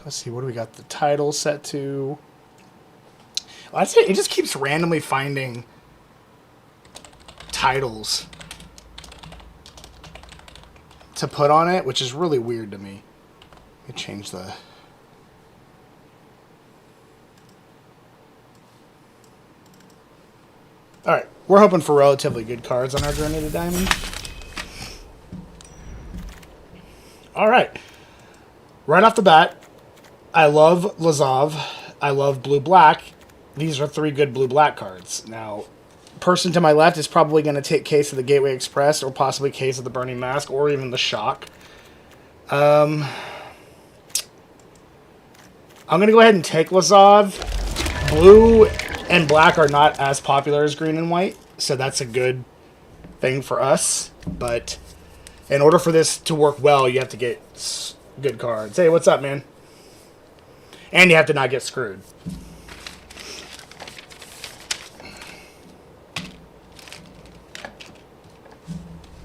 Let's see, what do we got the title set to? Well, I'd say it just keeps randomly finding titles to put on it, which is really weird to me. Let me change the... Alright, we're hoping for relatively good cards on our journey to Diamond. Alright. Right off the bat, I love Lazov. I love blue-black. These are 3 good blue-black cards. Now, person to my left is probably going to take Case of the Gateway Express or possibly Case of the Burning Mask or even the Shock. I'm going to go ahead and take Lazov. Blue and black are not as popular as green and white, so that's a good thing for us. But in order for this to work well, you have to get good cards. Hey, what's up, man? And you have to not get screwed.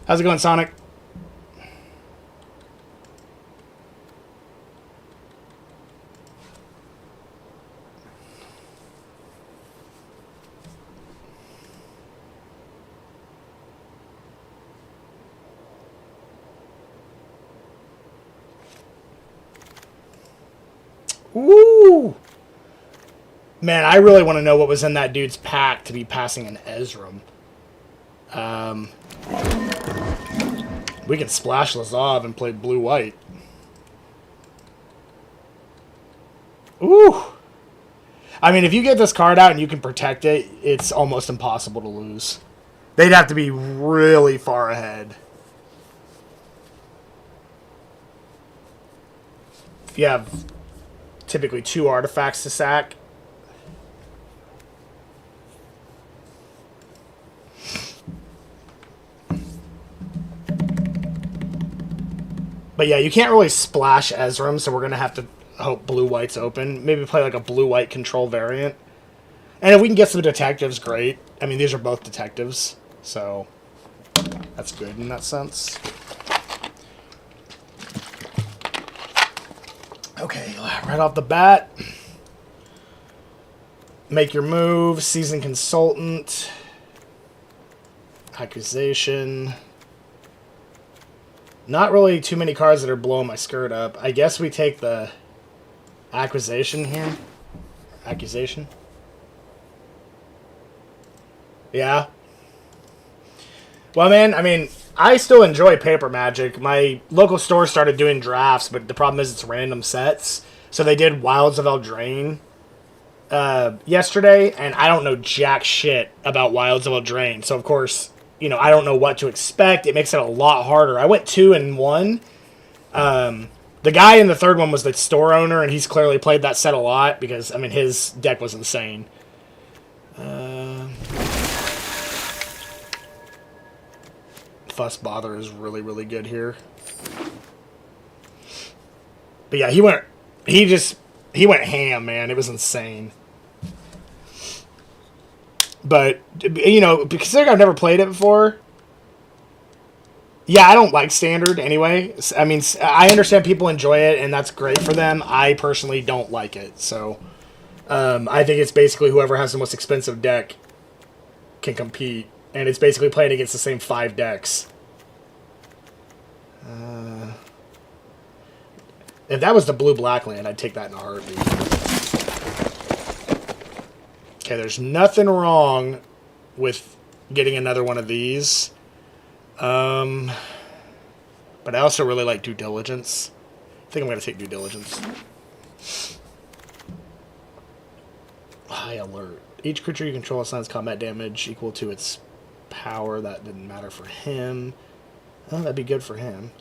How's it going, Sonic? Ooh! Man, I really want to know what was in that dude's pack to be passing an Ezram. We can splash Lazov and play blue-white. Ooh! I mean, if you get this card out and you can protect it, it's almost impossible to lose. They'd have to be really far ahead. If you have typically 2 artifacts to sack. But yeah, you can't really splash Ezram, so we're going to have to hope blue-white's open. Maybe play like a blue-white control variant. And if we can get some detectives, great. I mean, these are both detectives, so that's good in that sense. Okay, right off the bat, make your move, seasoned consultant, accusation. Not really too many cards that are blowing my skirt up. I guess we take the accusation here. Accusation. Yeah. Well, man, I mean, I still enjoy paper Magic. My local store started doing drafts, but the problem is it's random sets. So they did Wilds of Eldraine yesterday, and I don't know jack shit about Wilds of Eldraine. So, of course, you know, I don't know what to expect. It makes it a lot harder. I went 2-1. The guy in the third one was the store owner, and he's clearly played that set a lot because, I mean, his deck was insane. Fuss Bother is really, really good here. But yeah, he went ham, man. It was insane. But, you know, considering I've never played it before, yeah, I don't like Standard anyway. I mean, I understand people enjoy it, and that's great for them. I personally don't like it. So, I think it's basically whoever has the most expensive deck can compete. And it's basically playing against the same 5 decks. If that was the blue-black land, I'd take that in a heartbeat. Okay, there's nothing wrong with getting another one of these. But I also really like Due Diligence. I think I'm going to take Due Diligence. High Alert. Each creature you control assigns combat damage equal to its power. That didn't matter for him. Oh, that'd be good for him.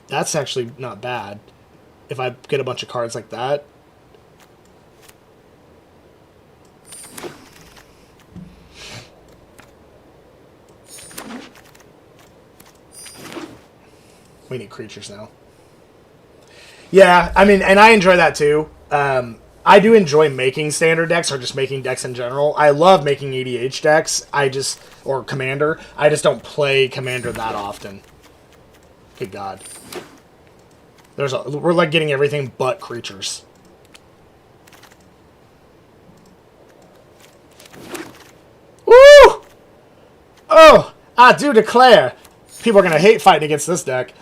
That's actually not bad. If I get a bunch of cards like that. We need creatures now. Yeah, I mean, and I enjoy that too. I do enjoy making standard decks or just making decks in general. I love making EDH decks. Or Commander. I just don't play Commander that often. Good God. We're like getting everything but creatures. Woo! Oh, I do declare. People are going to hate fighting against this deck.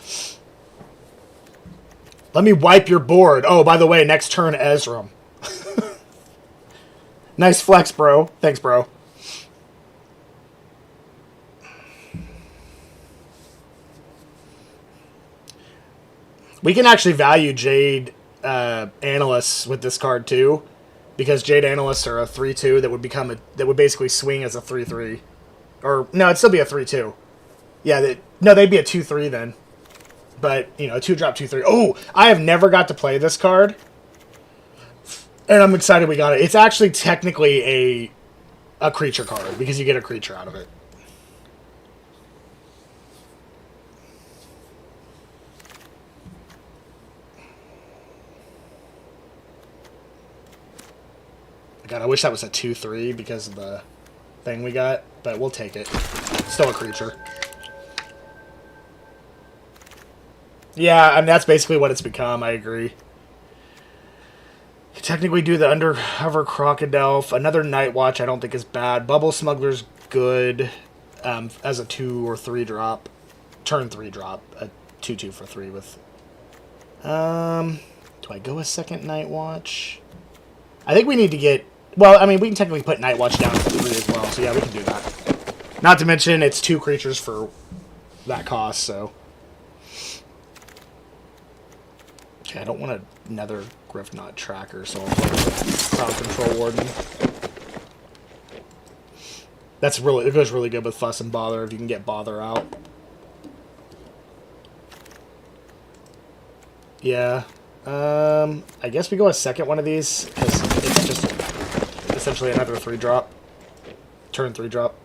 Let me wipe your board. Oh, by the way, next turn, Ezram. Nice flex, bro. Thanks, bro. We can actually value Jade Analysts with this card, too. Because Jade Analysts are a 3-2 that would basically swing as a 3-3. Or, no, it'd still be a 3-2. Yeah, they'd be a 2-3 then. But, you know, a 2-drop, 2-3. Oh, I have never got to play this card. And I'm excited we got it. It's actually technically a creature card, because you get a creature out of it. God, I wish that was a 2-3 because of the thing we got, but we'll take it. Still a creature. Yeah, I mean, that's basically what it's become, I agree. You technically do the Undercover Crocodile. Another Night Watch I don't think is bad. Bubble Smuggler's good as a 2 or 3 drop. Turn 3 drop. A 2-2 for 3 with... do I go a second Night Watch? I think we need to get... Well, I mean, we can technically put Night Watch down to 3 as well, so yeah, we can do that. Not to mention, it's 2 creatures for that cost, so... Okay, I don't want another Griffknot Tracker, so I'll play Crowd Control Warden. It goes really good with Fuss and Bother if you can get Bother out. Yeah. I guess we go a second one of these, because it's just essentially another 3-drop. Turn 3-drop.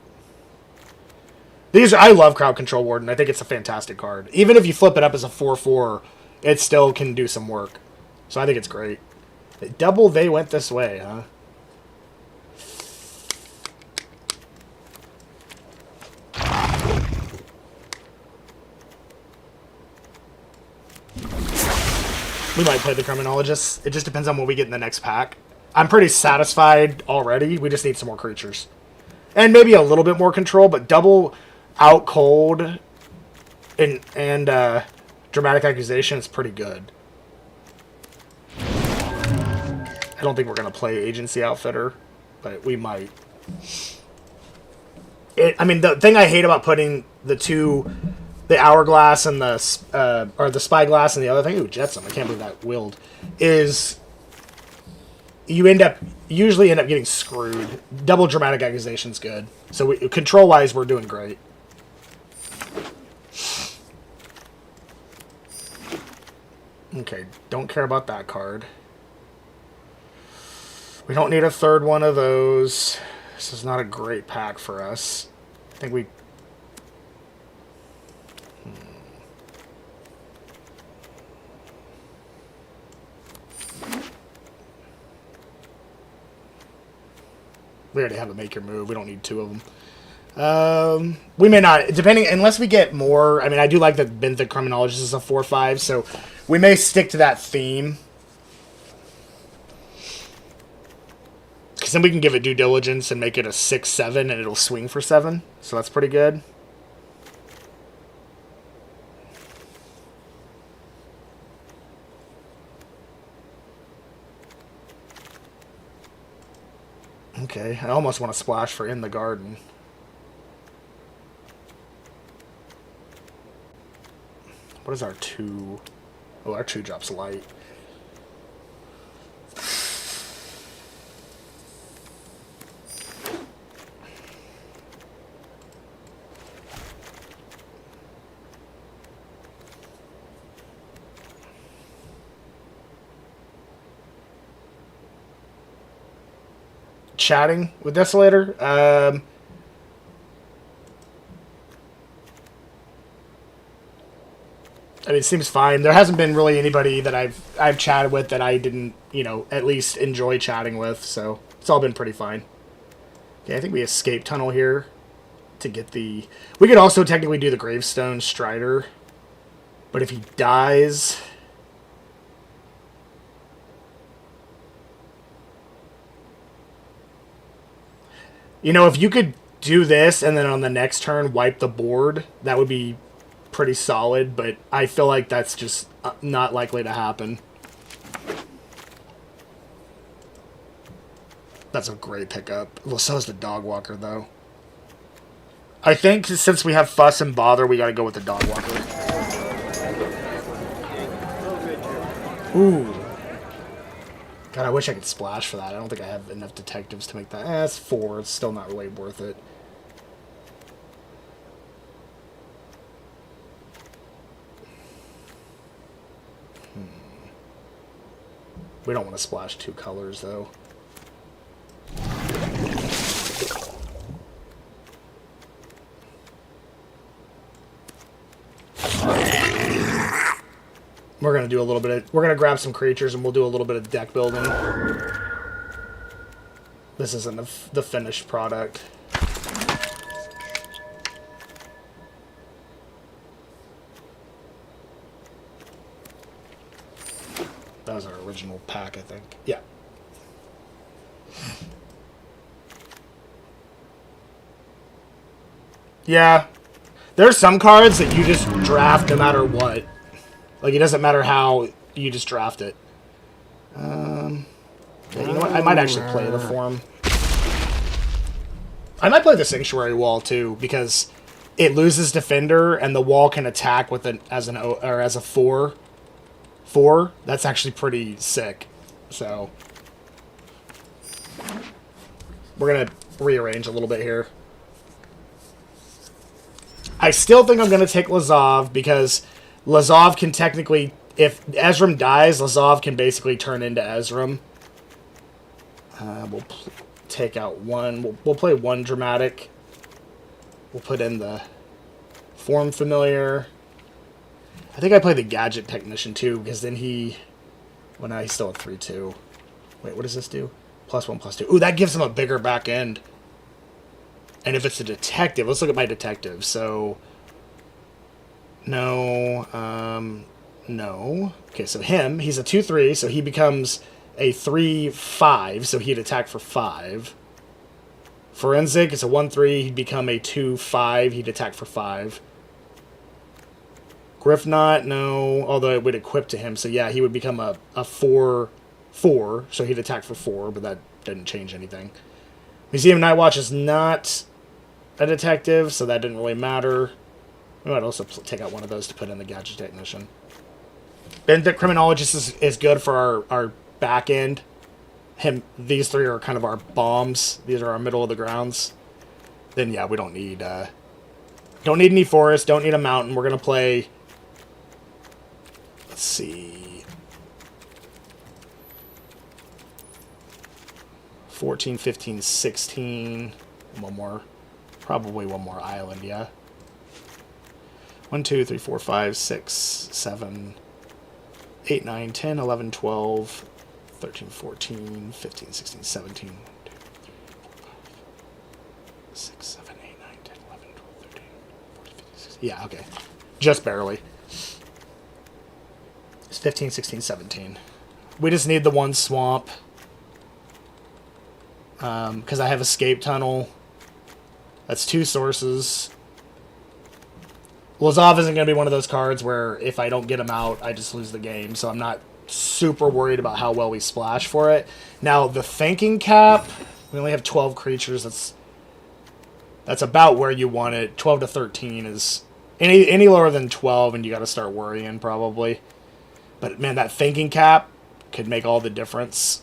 I love Crowd Control Warden. I think it's a fantastic card. Even if you flip it up as a 4-4, it still can do some work. So I think it's great. Double They Went This Way, huh? We might play the Criminologists. It just depends on what we get in the next pack. I'm pretty satisfied already. We just need some more creatures. And maybe a little bit more control, but double out cold and Dramatic Accusation is pretty good. I don't think we're going to play Agency Outfitter, but we might. I mean, the thing I hate about putting the Hourglass and the Spyglass and the other thing, ooh, Jetsam, I can't believe that willed, is you usually end up getting screwed. Double Dramatic Accusation's good. So control-wise, we're doing great. Okay, don't care about that card. We don't need a third one of those. This is not a great pack for us. I think we... We already have a Make Your Move. We don't need 2 of them. We may not, unless we get more. I mean, I do like that Benthic Criminologist is a 4/5, so we may stick to that theme. Because then we can give it Due Diligence and make it a 6/7, and it'll swing for 7. So that's pretty good. Okay, I almost want to splash for In the Garden. What is our 2? Oh, our 2 drops light. Chatting with Desolator. I mean, it seems fine. There hasn't been really anybody that I've chatted with that I didn't, at least enjoy chatting with. So it's all been pretty fine. Okay, I think we escape tunnel here to get the... We could also technically do the Gravestone Strider. But if he dies... You know, if you could do this and then on the next turn wipe the board, that would be pretty solid, but I feel like that's just not likely to happen. That's a great pickup. Well, so is the Dog Walker, though. I think since we have Fuss and Bother, we gotta go with the Dog Walker. Ooh. God, I wish I could splash for that. I don't think I have enough detectives to make that. It's 4. It's still not really worth it. We don't want to splash 2 colors, though. We're going to do a little bit of... We're going to grab some creatures and we'll do a little bit of deck building. This isn't the finished product. That was our original pack, I think. Yeah. Yeah. There's some cards that you just draft no matter what. Like, it doesn't matter how, you just draft it. Yeah, you know what? I might actually play the Form. I might play the Sanctuary Wall, too, because it loses Defender, and the wall can attack with as a 4. That's actually pretty sick. So, we're going to rearrange a little bit here. I still think I'm going to take Lazov, because Lazov can technically, if Ezram dies, Lazov can basically turn into Ezram. We'll take out 1. We'll play 1 Dramatic. We'll put in the Form Familiar. I think I play the Gadget Technician, too, because then he... Well, now he's still at 3-2. Wait, what does this do? +1/+2. Ooh, that gives him a bigger back end. And if it's a detective, let's look at my detective. So... No, no. Okay, so him, he's a 2-3, so he becomes a 3-5, so he'd attack for 5. Forensic, it's a 1-3, he'd become a 2-5, he'd attack for 5. Griffnot, no, although it would equip to him, so yeah, he would become a 4-4, so he'd attack for 4, but that didn't change anything. Museum Nightwatch is not a detective, so that didn't really matter. We might also take out one of those to put in the Gadget Technician. Benthic Criminologist is good for our back end. These 3 are kind of our bombs. These are our middle of the grounds. Then yeah, we don't need any forest, don't need a mountain. We're gonna play. Let's see. 14, 15, 16. One more. Probably one more island, yeah. 1, 2, 3, 4, 5, 6, 7, 8, 9, 10, 11, 12, 13, 14, 15, 16, 17, 2, 3, 4, 5, 6, 7, 8, 9, 10, 11, 12, 13, 14, 15, 16. Yeah, okay. Just barely. It's 15, 16, 17. We just need the 1 swamp. Because I have Escape Tunnel. That's 2 sources. Lazov isn't going to be one of those cards where if I don't get him out, I just lose the game. So I'm not super worried about how well we splash for it. Now, the Thinking Cap, we only have 12 creatures. That's about where you want it. 12 to 13 is... Any lower than 12 and you got to start worrying, probably. But, man, that Thinking Cap could make all the difference.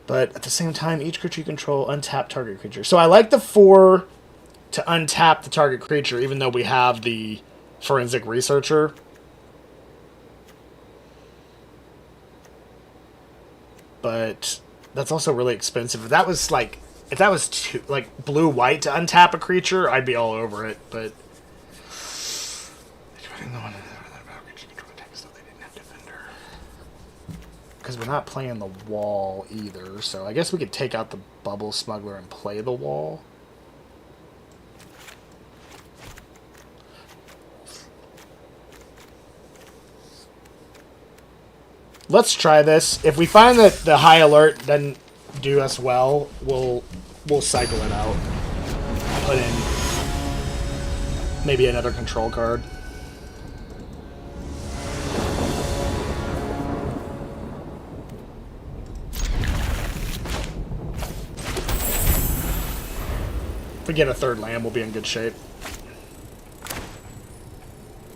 But at the same time, each creature you control, untap target creature. So I like the 4... to untap the target creature, even though we have the Forensic Researcher. But that's also really expensive. If that was too, like blue-white to untap a creature, I'd be all over it. But because we're not playing the wall either, so I guess we could take out the Bubble Smuggler and play the wall. Let's try this. If we find that the High Alert doesn't do us well, we'll cycle it out. Put in maybe another control card. If we get a third land, we'll be in good shape.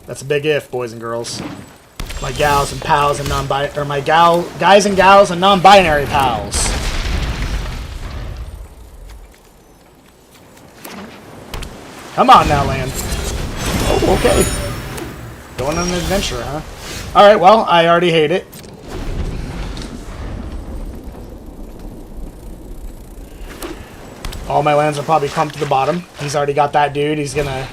That's a big if, boys and girls. My gals and pals and non-binary, or my guys and gals and non-binary pals. Come on now, land. Oh, okay. Going on an adventure, huh? All right. Well, I already hate it. All my lands are probably pumped to the bottom. He's already got that dude. He's gonna...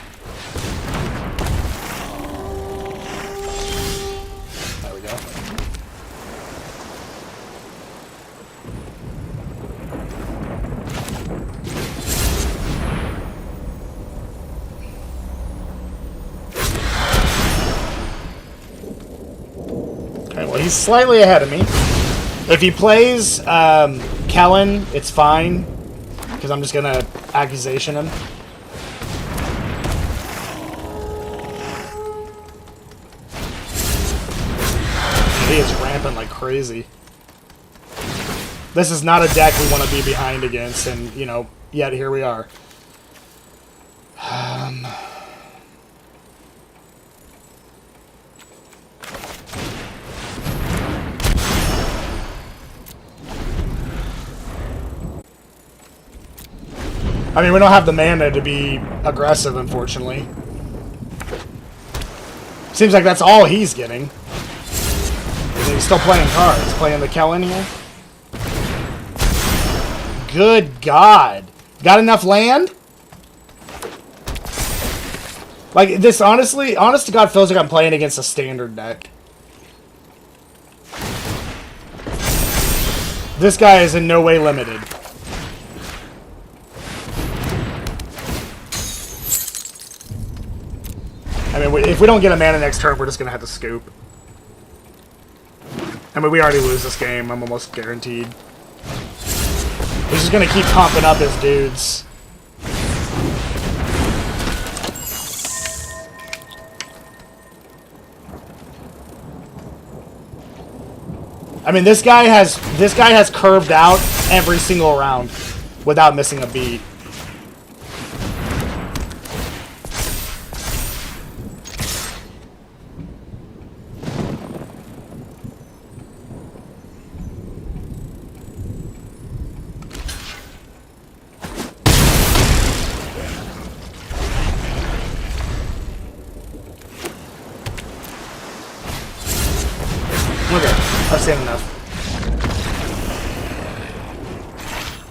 There we go. Okay, well, he's slightly ahead of me. If he plays Kellen, it's fine. Because I'm just going to accusation him. He is rampant like crazy. This is not a deck we want to be behind against, and, you know, yet here we are. I mean, we don't have the mana to be aggressive, unfortunately. Seems like that's all he's getting. He's still playing cards. Playing the Kellen here. Good God. Got enough land? Like, this honestly, honest to God, feels like I'm playing against a standard deck. This guy is in no way limited. I mean, if we don't get a mana next turn, we're just going to have to scoop. I mean, we already lose this game. I'm almost guaranteed. He's just going to keep pumping up his dudes. I mean, this guy has curved out every single round without missing a beat. Okay, I've seen enough.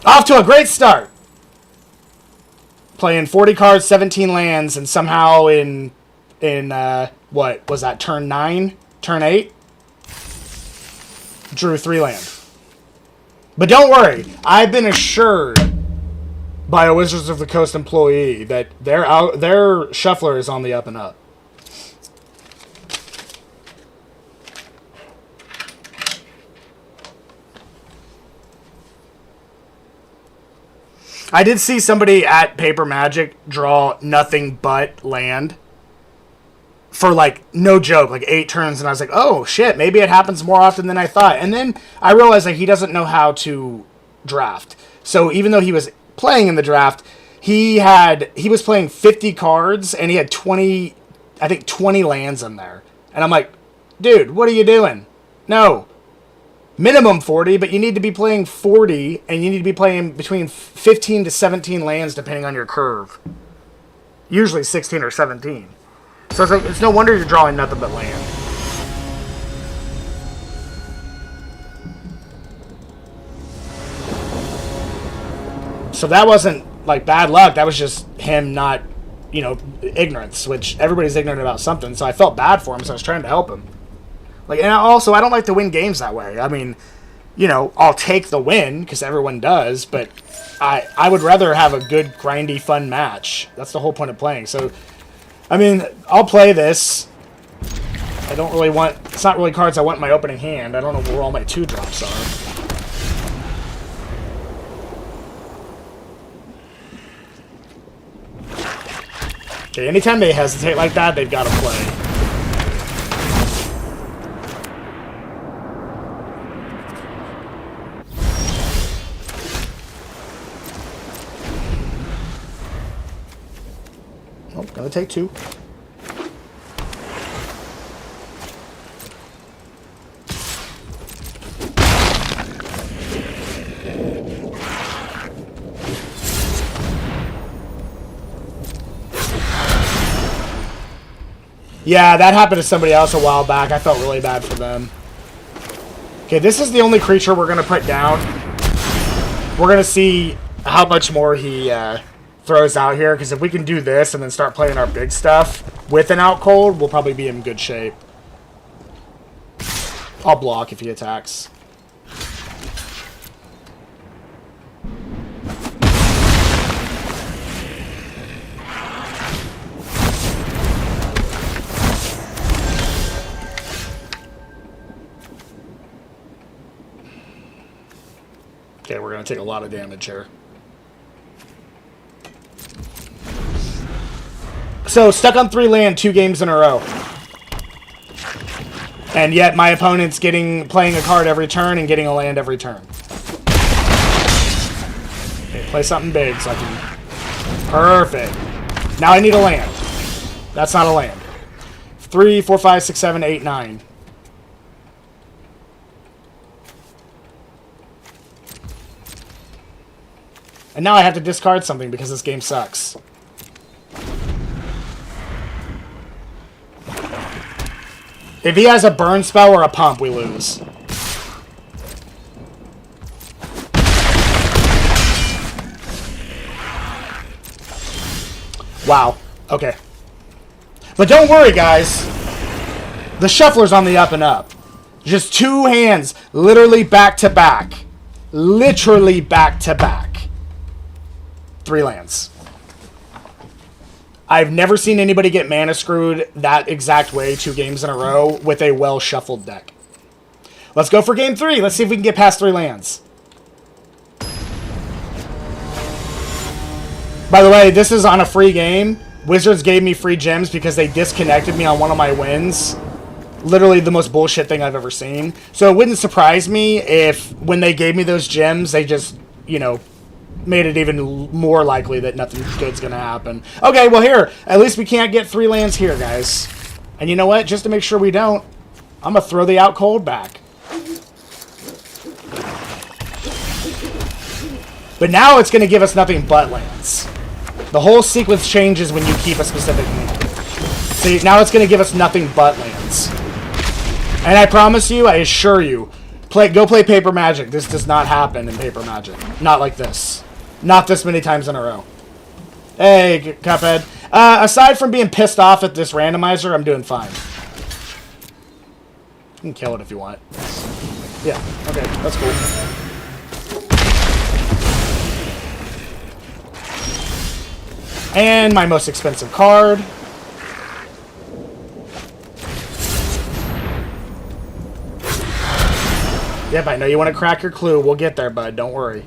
Off to a great start! Playing 40 cards, 17 lands, and somehow in what was that, turn 9? Turn 8? Drew 3 land. But don't worry, I've been assured by a Wizards of the Coast employee that their shuffler is on the up and up. I did see somebody at Paper Magic draw nothing but land for, like, no joke, like 8 turns, and I was like, oh, shit, maybe it happens more often than I thought. And then I realized that he doesn't know how to draft. So even though he was playing in the draft, he was playing 50 cards, and he had 20 lands in there. And I'm like, dude, what are you doing? No. Minimum 40, but you need to be playing 40, and you need to be playing between 15 to 17 lands, depending on your curve. Usually 16 or 17. So it's like, it's no wonder you're drawing nothing but land. So that wasn't, like, bad luck. That was just him not, you know, ignorance, which everybody's ignorant about something. So I felt bad for him, so I was trying to help him. Like, and also, I don't like to win games that way. I mean, you know, I'll take the win, because everyone does, but I would rather have a good, grindy, fun match. That's the whole point of playing. So, I mean, I'll play this. I don't really want... It's not really cards I want in my opening hand. I don't know where all my 2-drops are. Okay, anytime they hesitate like that, they've got to play. Oh, gonna take 2. Yeah, that happened to somebody else a while back. I felt really bad for them. Okay, this is the only creature we're going to put down. We're going to see how much more he throws out here, because if we can do this and then start playing our big stuff with an out cold, we'll probably be in good shape. I'll block if he attacks. Okay, we're going to take a lot of damage here. So, stuck on 3 land 2 games in a row. And yet my opponent's playing a card every turn and getting a land every turn. Okay, play something big so I can... Perfect. Now I need a land. That's not a land. 3, 4, 5, 6, 7, 8, 9. And now I have to discard something because this game sucks. If he has a burn spell or a pump, we lose. Wow. Okay. But don't worry, guys. The shuffler's on the up and up. Just 2 hands, literally back to back. Literally back to back. 3 lands. I've never seen anybody get mana screwed that exact way 2 games in a row with a well-shuffled deck. Let's go for game 3. Let's see if we can get past 3 lands. By the way, this is on a free game. Wizards gave me free gems because they disconnected me on one of my wins. Literally the most bullshit thing I've ever seen. So it wouldn't surprise me if when they gave me those gems, they just, you know, made it even more likely that nothing good's gonna happen. Okay, well here, at least we can't get 3 lands here, guys. And you know what? Just to make sure we don't, I'm gonna throw the out cold back. But now it's gonna give us nothing but lands. The whole sequence changes when you keep a specific land. See, now it's gonna give us nothing but lands. And I promise you, I assure you, go play Paper Magic. This does not happen in Paper Magic. Not like this. Not this many times in a row. Hey, Cuphead. Aside from being pissed off at this randomizer, I'm doing fine. You can kill it if you want. Yeah, okay, that's cool. And my most expensive card. Yep, I know you want to crack your clue. We'll get there, bud. Don't worry.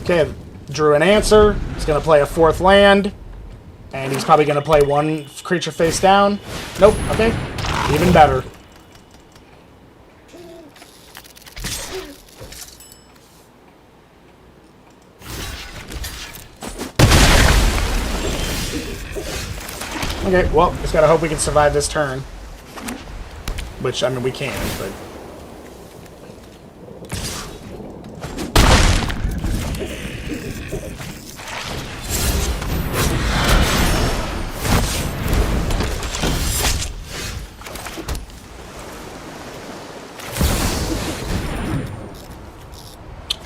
Okay, drew an answer. He's going to play a 4th land. And he's probably going to play 1 creature face down. Nope, okay. Even better. Okay, well, just gotta hope we can survive this turn. Which, I mean, we can, but...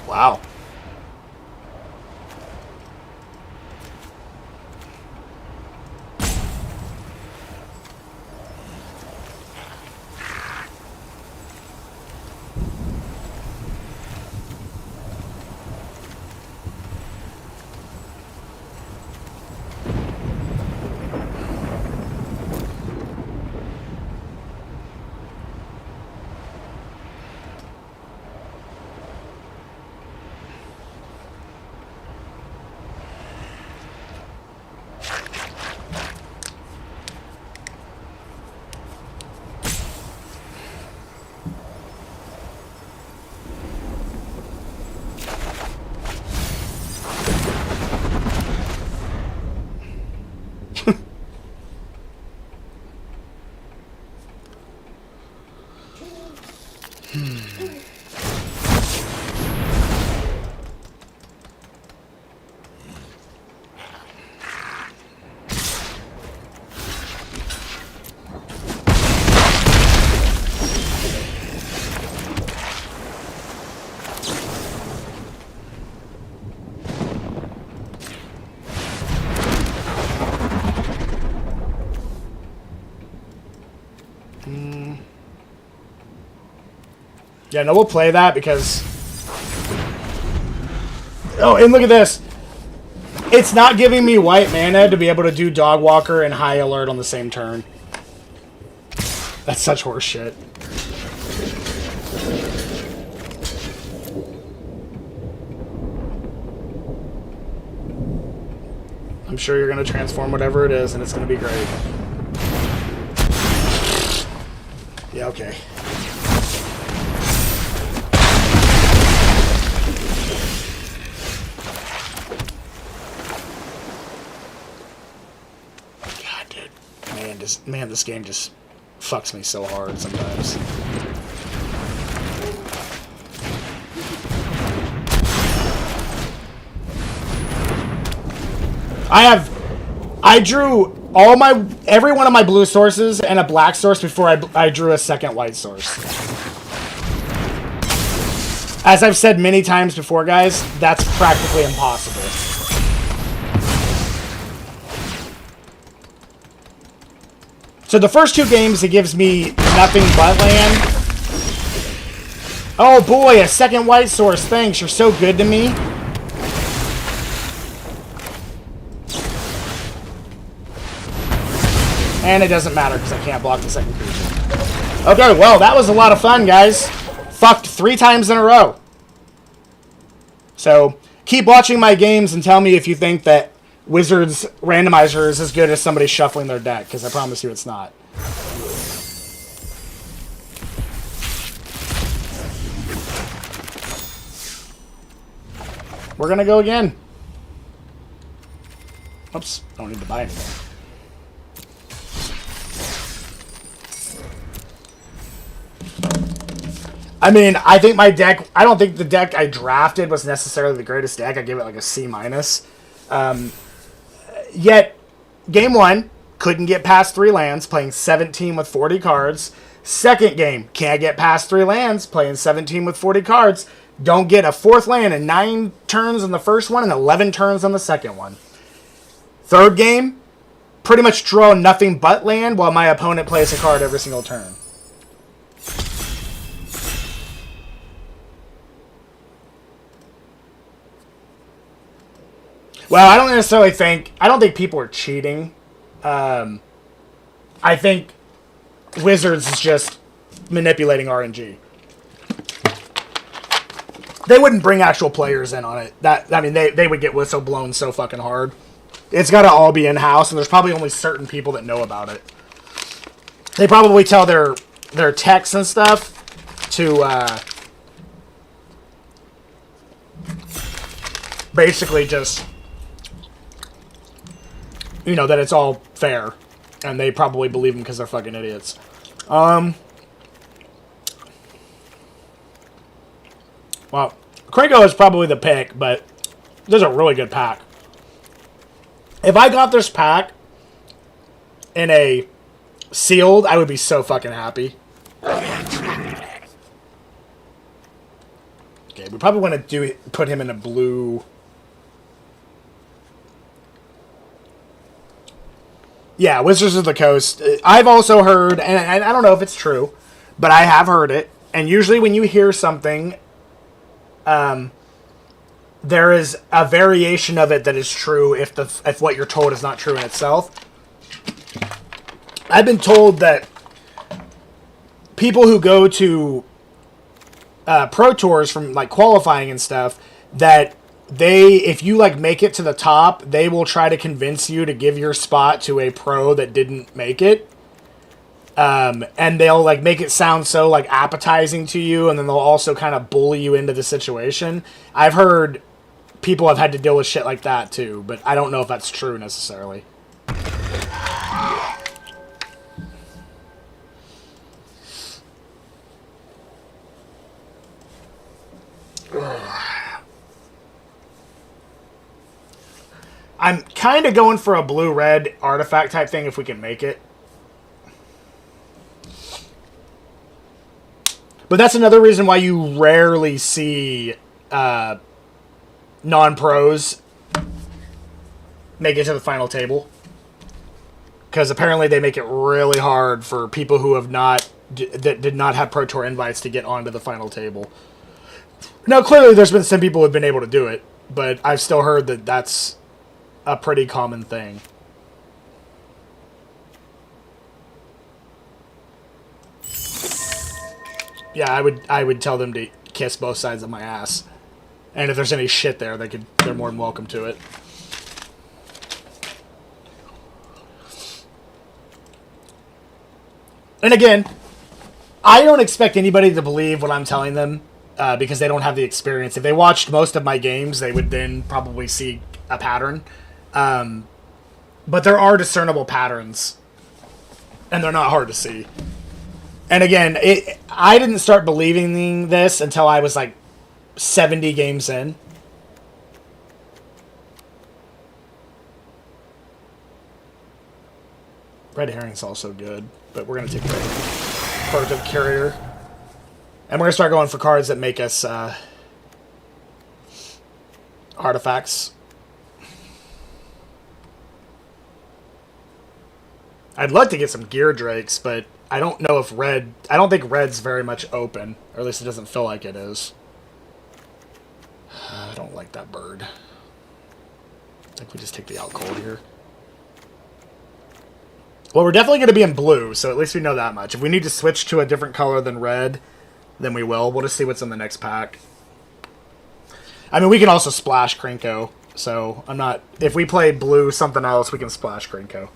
Wow. Yeah, no, we'll play that because... Oh, and look at this. It's not giving me white mana to be able to do Dog Walker and High Alert on the same turn. That's such horse shit. I'm sure you're going to transform whatever it is, and it's going to be great. Yeah, okay. God, dude. Man, this game just fucks me so hard sometimes. I drew every one of my blue sources and a black source before I drew a second white source. As I've said many times before, guys, that's practically impossible. So the first 2 games, it gives me nothing but land. Oh boy, a second white source. Thanks, you're so good to me. And it doesn't matter because I can't block the second creature. Okay, well, that was a lot of fun, guys. Fucked 3 times in a row. So, keep watching my games and tell me if you think that Wizards Randomizer is as good as somebody shuffling their deck, because I promise you it's not. We're going to go again. Oops, don't need to buy anything. I mean, I think my deck... I don't think the deck I drafted was necessarily the greatest deck. I gave it like a C-. Yet, game 1, couldn't get past 3 lands, playing 17 with 40 cards. Second game, can't get past 3 lands, playing 17 with 40 cards. Don't get a 4th land in 9 turns on the first one and 11 turns on the second one. Third game, pretty much draw nothing but land while my opponent plays a card every single turn. Well, I don't think people are cheating. I think Wizards is just manipulating RNG. They wouldn't bring actual players in on it. They would get whistle blown so fucking hard. It's got to all be in-house, and there's probably only certain people that know about it. They probably tell their techs and stuff to basically just... You know, that it's all fair. And they probably believe them because they're fucking idiots. Well, Krinko is probably the pick, but this is a really good pack. If I got this pack in a sealed, I would be so fucking happy. Okay, we probably want to put him in a blue... Yeah, Wizards of the Coast. I've also heard, and I don't know if it's true, but I have heard it. And usually when you hear something, there is a variation of it that is true if what you're told is not true in itself. I've been told that people who go to Pro Tours from like qualifying and stuff, that if you like make it to the top, they will try to convince you to give your spot to a pro that didn't make it. And they'll like make it sound so like appetizing to you, and then they'll also kind of bully you into the situation. I've heard people have had to deal with shit like that too, but I don't know if that's true necessarily. I'm kind of going for a blue-red artifact type thing if we can make it. But that's another reason why you rarely see non-pros make it to the final table. because apparently they make it really hard for people who have not that did not have Pro Tour invites to get onto the final table. Now, clearly, there's been some people who have been able to do it, but I've still heard that that's a pretty common thing. Yeah, I would tell them to kiss both sides of my ass, and if there's any shit there, they're more than welcome to it. And again, I don't expect anybody to believe what I'm telling them because they don't have the experience. If they watched most of my games, they would then probably see a pattern. But there are discernible patterns, and they're not hard to see. And again, I didn't start believing this until I was like 70 games in. Red Herring's also good, but we're going to take the Corruptive Carrier. And we're going to start going for cards that make us artifacts. I'd love to get some Gear Drakes, but I don't know if red... I don't think red's very much open, or at least it doesn't feel like it is. I don't like that bird. I think we just take the out cold here. Well, we're definitely going to be in blue, so at least we know that much. If we need to switch to a different color than red, then we will. We'll just see what's in the next pack. I mean, we can also splash Krinko, so I'm not... If we play blue something else, we can splash Krinko.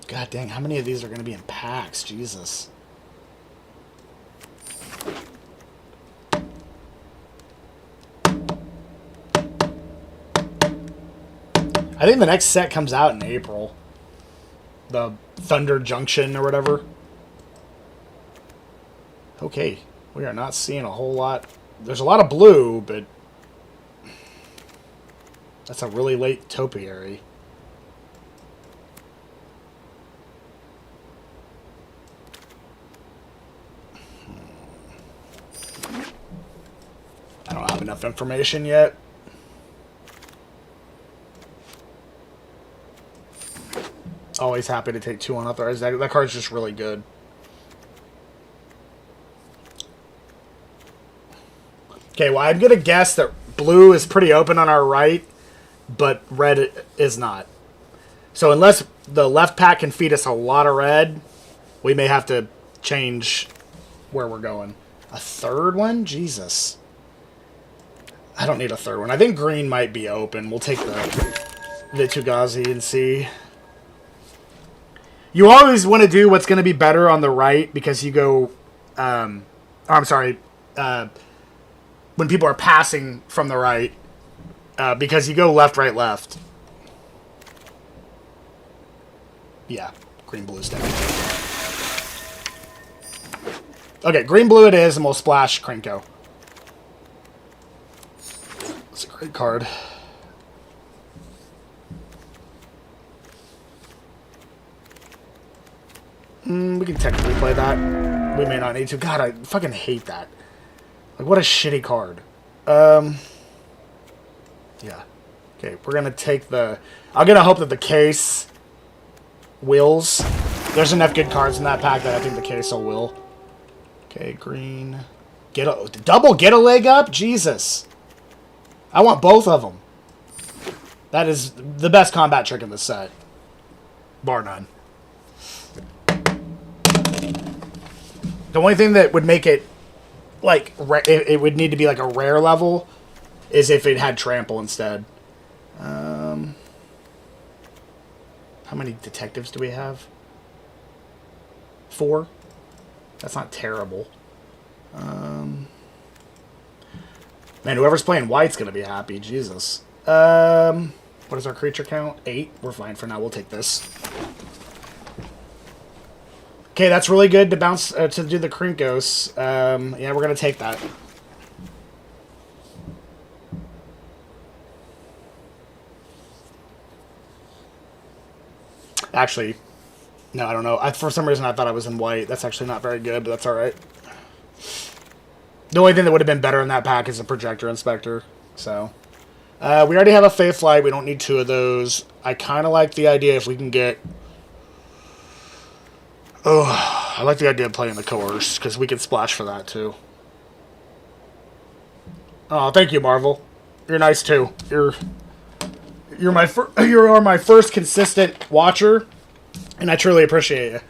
God dang, how many of these are going to be in packs? Jesus. I think the next set comes out in April. The Thunder Junction or whatever. Okay, we are not seeing a whole lot. There's a lot of blue, but that's a really late topiary. I don't have enough information yet. Always happy to take 2 unauthorized. That card's just really good. Okay, well, I'm going to guess that blue is pretty open on our right, but red is not. So unless the left pack can feed us a lot of red, we may have to change where we're going. A third one? Jesus. I don't need a third one. I think green might be open. We'll take the Tugazi and see. You always want to do what's going to be better on the right because you go... I'm sorry. When people are passing from the right. Because you go left, right, left. Yeah. Green, blue step. Okay, green, blue it is, and we'll splash Krinko. That's a great card. We can technically play that. We may not need to. God, I fucking hate that. Like, what a shitty card. Yeah. Okay, we're gonna take the... I'm gonna hope that the case wills. There's enough good cards in that pack that I think the case will. Okay, green. Get a leg up? Jesus. I want both of them. That is the best combat trick in the set. Bar none. The only thing that would make it, like, it would need to be like a rare level is if it had trample instead. How many detectives do we have? 4? That's not terrible. Man, whoever's playing white's going to be happy. Jesus. What is our creature count? 8? We're fine for now. We'll take this. Okay, that's really good to bounce to do the Krinkos. Yeah, we're going to take that. Actually, no, I don't know. For some reason, I thought I was in white. That's actually not very good, but that's all right. The only thing that would have been better in that pack is a projector inspector. So, we already have a Faith Light. We don't need 2 of those. I kind of like the idea if we can get... Oh, I like the idea of playing the Coerce, because we can splash for that, too. Oh, thank you, Marvel. You're nice, too. You are my first consistent watcher, and I truly appreciate you.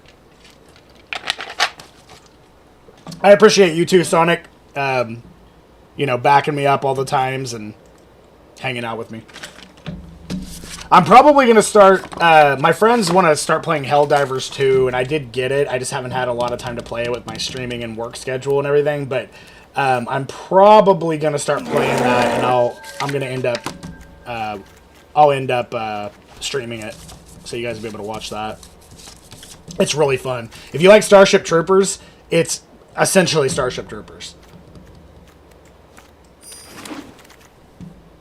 I appreciate you too, Sonic. You know, backing me up all the times and hanging out with me. I'm probably going to start... my friends want to start playing Helldivers 2, and I did get it. I just haven't had a lot of time to play it with my streaming and work schedule and everything, but I'm probably going to start playing that, and I'm going to end up... I'll end up streaming it, so you guys will be able to watch that. It's really fun. If you like Starship Troopers, it's essentially Starship Troopers.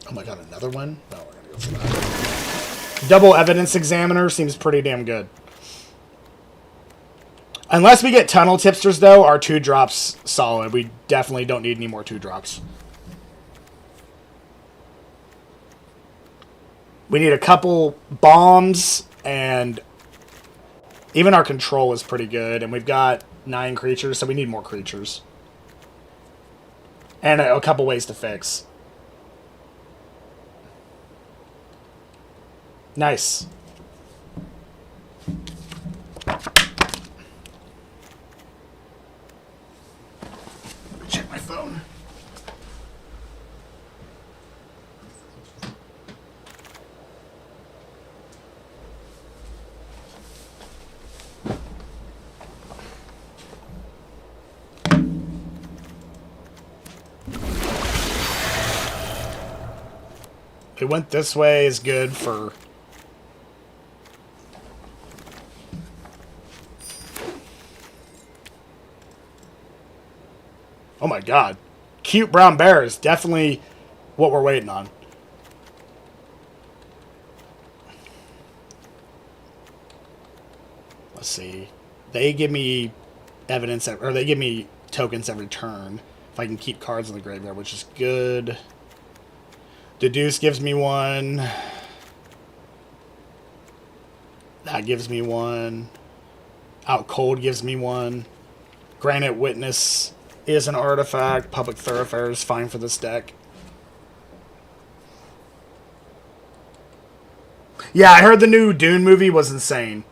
Oh my god, another one? No, we're gonna go for that. Double Evidence Examiner seems pretty damn good. Unless we get Tunnel Tipsters, though, our 2-drops solid. We definitely don't need any more 2-drops. We need a couple bombs, and even our control is pretty good, and we've got 9 creatures, so we need more creatures. And a couple ways to fix. Nice. Let me check my phone. It went this way is good for... Oh my god. Cute brown bear is definitely what we're waiting on. Let's see. They give me evidence, or they give me tokens every turn. If I can keep cards in the graveyard, which is good. Deduce gives me 1. That gives me 1. Out Cold gives me 1. Granite Witness is an artifact. Public Thoroughfare is fine for this deck. Yeah, I heard the new Dune movie was insane.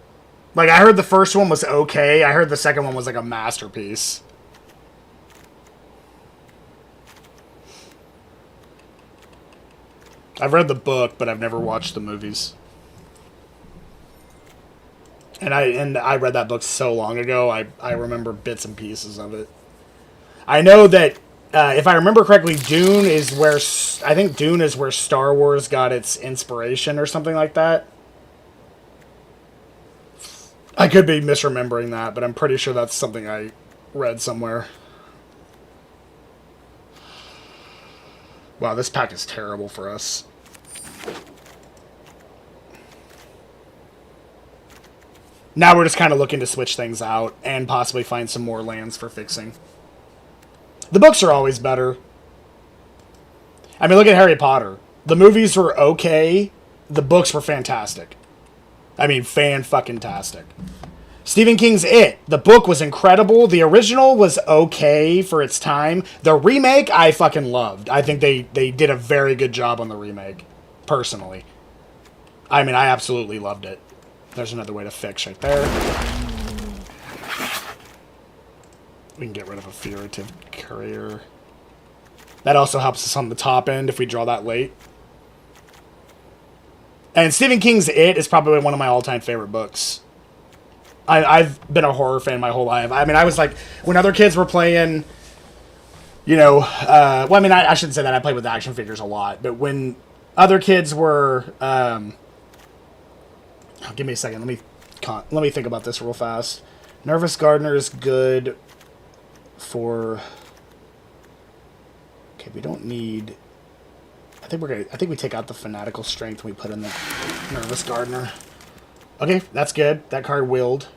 Like, I heard the first one was okay. I heard the second one was like a masterpiece. I've read the book, but I've never watched the movies. And I read that book so long ago, I remember bits and pieces of it. I know that, if I remember correctly, Dune is where... I think Dune is where Star Wars got its inspiration or something like that. I could be misremembering that, but I'm pretty sure that's something I read somewhere. Wow, this pack is terrible for us. Now we're just kind of looking to switch things out and possibly find some more lands for fixing. The books are always better. I mean, look at Harry Potter. The movies were okay. The books were fantastic. I mean, fan-fucking-tastic. Stephen King's It. The book was incredible. The original was okay for its time. The remake, I fucking loved. I think they did a very good job on the remake, personally. I mean, I absolutely loved it. There's another way to fix right there. We can get rid of a Figurative Courier. That also helps us on the top end if we draw that late. And Stephen King's It is probably one of my all-time favorite books. I've been a horror fan my whole life. I mean, I was like, when other kids were playing, you know, well, I mean, I shouldn't say that. I played with action figures a lot. But when other kids were, give me a second. Let me think about this real fast. Nervous Gardener is good for... Okay, we don't need... I think we take out the Fanatical Strength and we put in the Nervous Gardener. Okay, that's good. That card willed.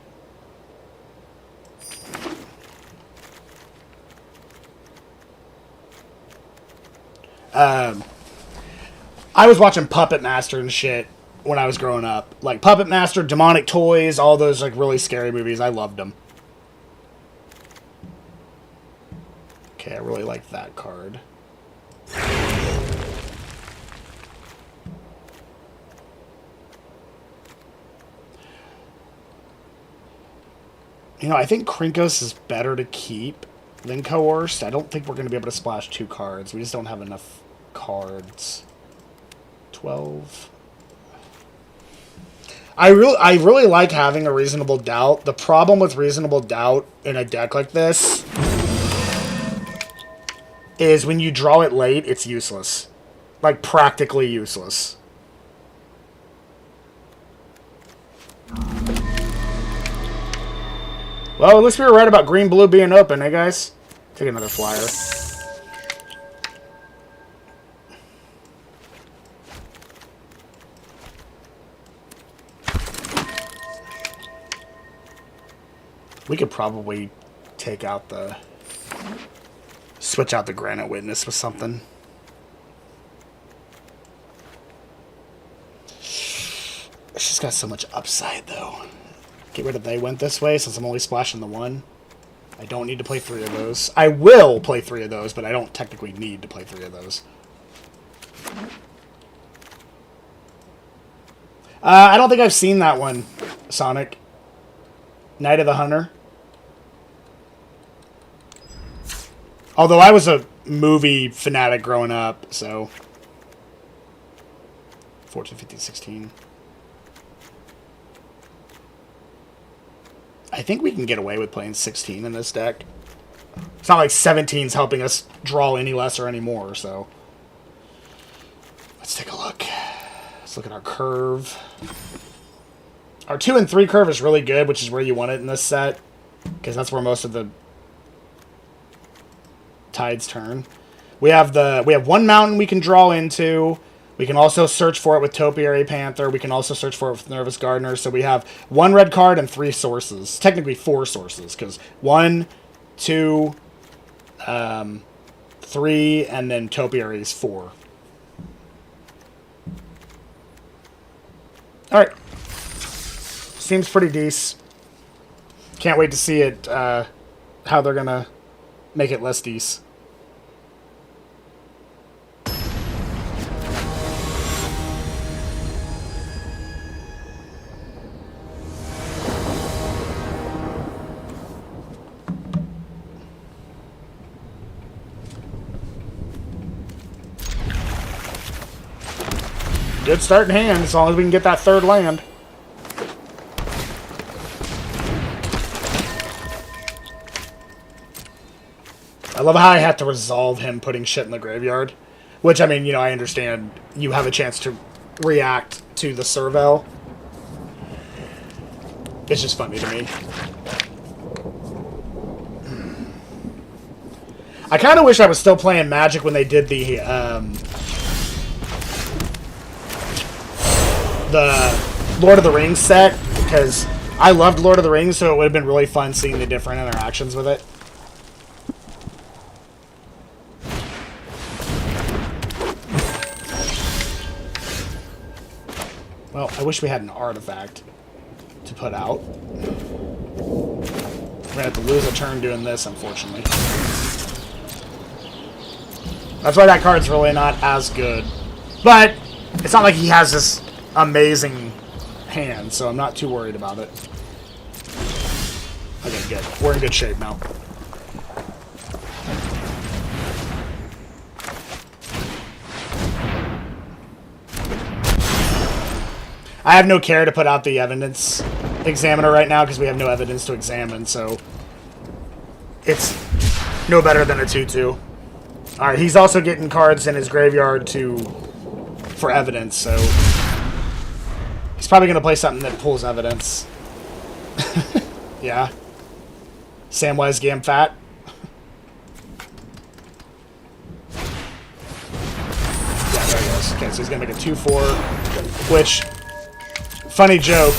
I was watching Puppet Master and shit when I was growing up. Like Puppet Master, Demonic Toys, all those like really scary movies. I loved them. Okay, I really like that card. You know, I think Krinkos is better to keep than Coerced. I don't think we're going to be able to splash 2 cards. We just don't have enough cards. 12. I really like having a Reasonable Doubt. The problem with Reasonable Doubt in a deck like this is when you draw it late, it's useless. Like, practically useless. Well, at least we were right about green-blue being open, eh, guys? Take another flyer. We could probably take out the... switch out the Granite Witness with something. It's just got so much upside, though. Get rid of They Went This Way, since I'm only splashing the 1. I don't need to play 3 of those. I will play 3 of those, but I don't technically need to play 3 of those. I don't think I've seen that one, Sonic. Night of the Hunter. Although I was a movie fanatic growing up, so... 14, 15, 16... I think we can get away with playing 16 in this deck. It's not like 17's helping us draw any less or any more, so... Let's take a look. Let's look at our curve. Our 2 and 3 curve is really good, which is where you want it in this set. Because that's where most of the tides turn. We have 1 mountain we can draw into. We can also search for it with Topiary Panther. We can also search for it with Nervous Gardener. So we have 1 red card and 3 sources. Technically 4 sources, because 1, 2, 3, and then Topiary is 4. Alright. Seems pretty decent. Can't wait to see it, how they're going to make it less decent. Good start in hand, as long as we can get that 3rd land. I love how I had to resolve him putting shit in the graveyard. Which, I mean, you know, I understand you have a chance to react to the servo. It's just funny to me. I kind of wish I was still playing Magic when they did the Lord of the Rings set, because I loved Lord of the Rings, so it would have been really fun seeing the different interactions with it. Well, I wish we had an artifact to put out. We're going to have to lose a turn doing this, unfortunately. That's why that card's really not as good. But it's not like he has this amazing hand, so I'm not too worried about it. Okay, good. We're in good shape now. I have no care to put out the evidence examiner right now because we have no evidence to examine, so it's no better than a 2/2. Alright, he's also getting cards in his graveyard for evidence, so he's probably going to play something that pulls evidence. Yeah. Samwise Gamfat. Yeah, there he goes. Okay, so he's going to make a 2/4, which, funny joke,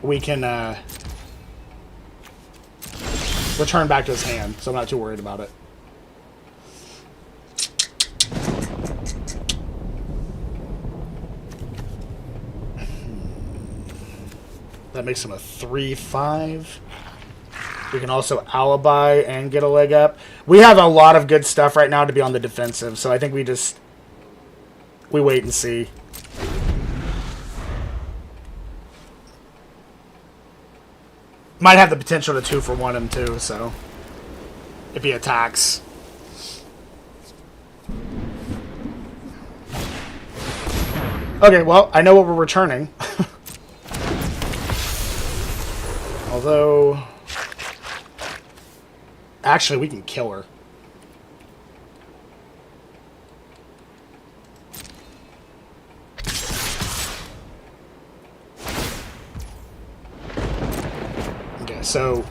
we can return back to his hand, so I'm not too worried about it. That makes him a 3/5. We can also alibi and get a leg up. We have a lot of good stuff right now to be on the defensive, so I think we wait and see. Might have the potential to 2-for-1 him too, so if he attacks. Okay, well, I know what we're returning. Although, actually, we can kill her. Okay, so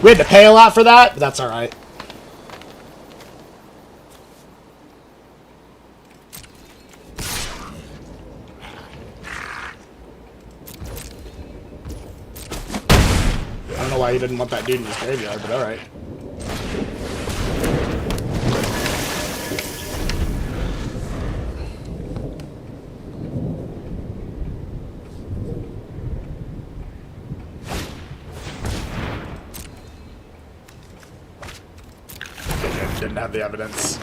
we had to pay a lot for that, but that's alright. I don't know why he didn't want that dude in his graveyard, but alright. Didn't have the evidence.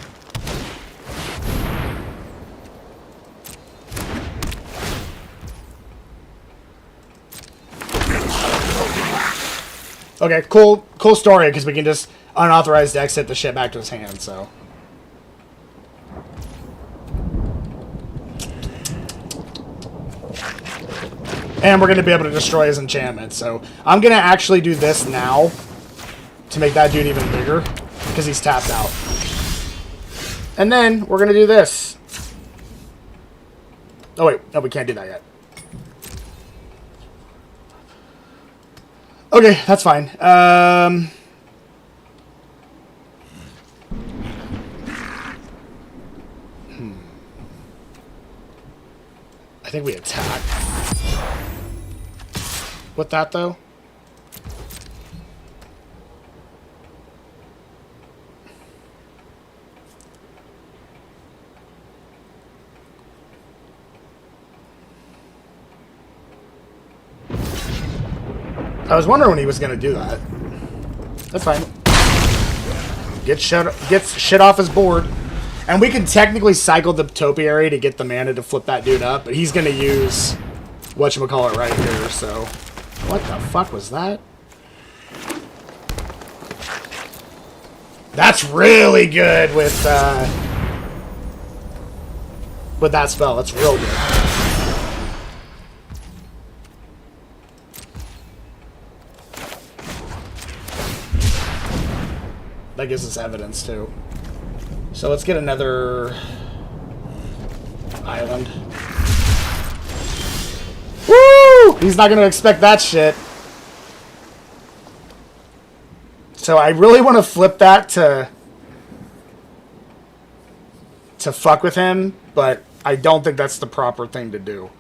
Okay, cool story, because we can just unauthorized exit the shit back to his hand, so. And we're going to be able to destroy his enchantment, so I'm going to actually do this now to make that dude even bigger, because he's tapped out. And then we're going to do this. Oh wait, no, we can't do that yet. Okay, that's fine. I think we attack. With that, though? I was wondering when he was going to do that. That's fine. Gets shit off his board. And we can technically cycle the topiary to get the mana to flip that dude up, but he's going to use whatchamacallit right here, so... What the fuck was that? That's really good with that spell. That's real good. That gives us evidence, too. So let's get another island. Woo! He's not going to expect that shit. So I really want to flip that to fuck with him, but I don't think that's the proper thing to do.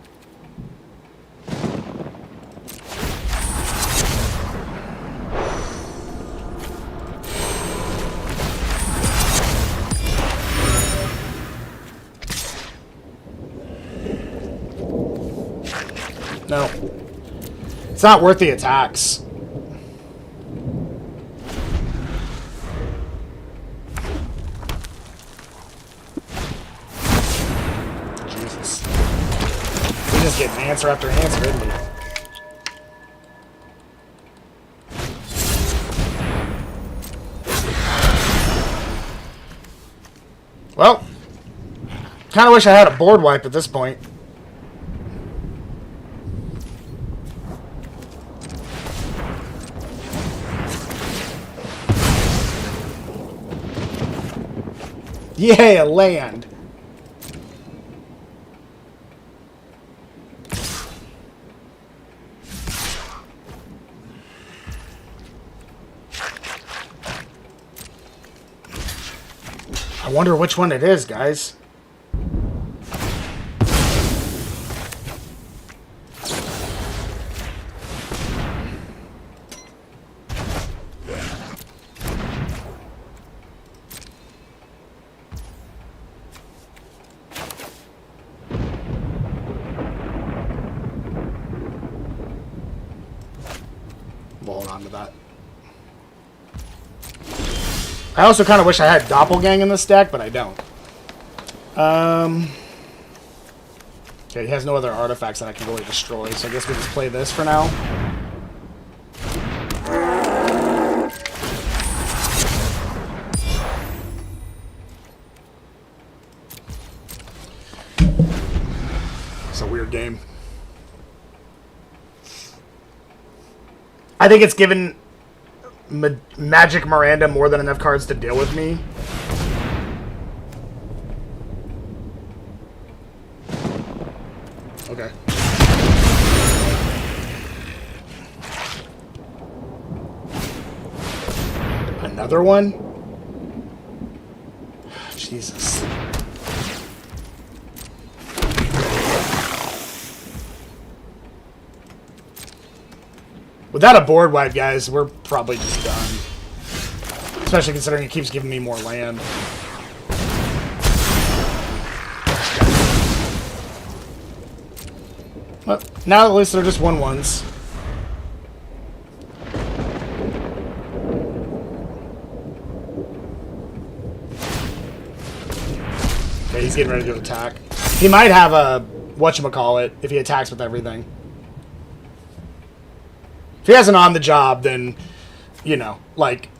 No. It's not worth the attacks. Jesus. We're just getting answer after answer, isn't he? Well, kind of wish I had a board wipe at this point. Yeah, land. I wonder which one it is, guys. We'll hold on to that. I also kind of wish I had Doppelgang in this deck, but I don't. Okay, he has no other artifacts that I can really destroy, so I guess we just play this for now. It's a weird game. I think it's given Magic Miranda more than enough cards to deal with me. Okay. Another one? Jesus. Without a board wipe, guys, we're probably just done. Especially considering it keeps giving me more land. But now at least they're just 1/1s. Okay, he's getting ready to attack. He might have a whatchamacallit if he attacks with everything. If he has an on the job, then, you know, like,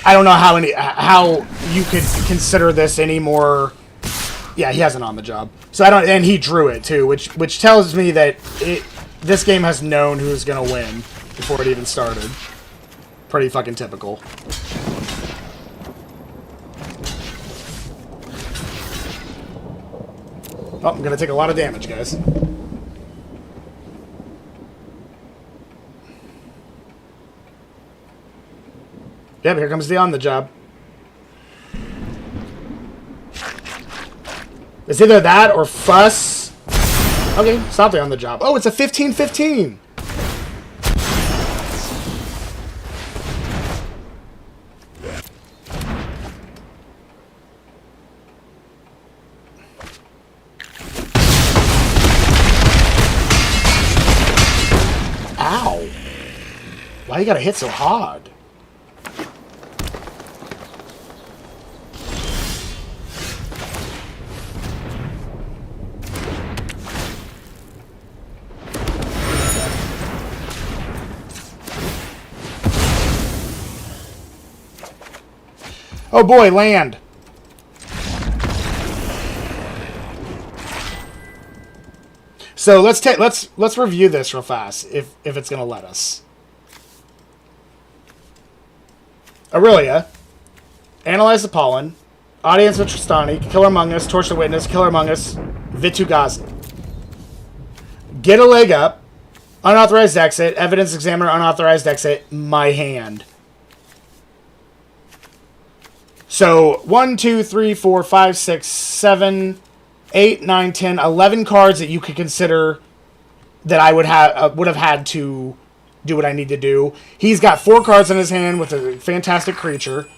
I don't know how you could consider this any more. Yeah, he has an on the job. So I don't, and he drew it too, which tells me that this game has known who's gonna win before it even started. Pretty fucking typical. Oh, I'm gonna take a lot of damage, guys. Yep, here comes the on the job. It's either that or fuss. Okay, it's not the on the job. Oh, it's a 15-15. Ow. Why you gotta hit so hard? Oh boy, land. So let's review this real fast if it's gonna let us. Aurelia, Analyze the Pollen, Audience of Tristani, Killer Among Us, Torch the Witness, Killer Among Us, Vitugazi. Get a leg up, Unauthorized Exit, Evidence Examiner, Unauthorized Exit, my hand. So 1, 2, 3, 4, 5, 6, 7, 8, 9, 10, 11 cards that you could consider that I would have had to do what I need to do. He's got 4 cards in his hand with a fantastic creature,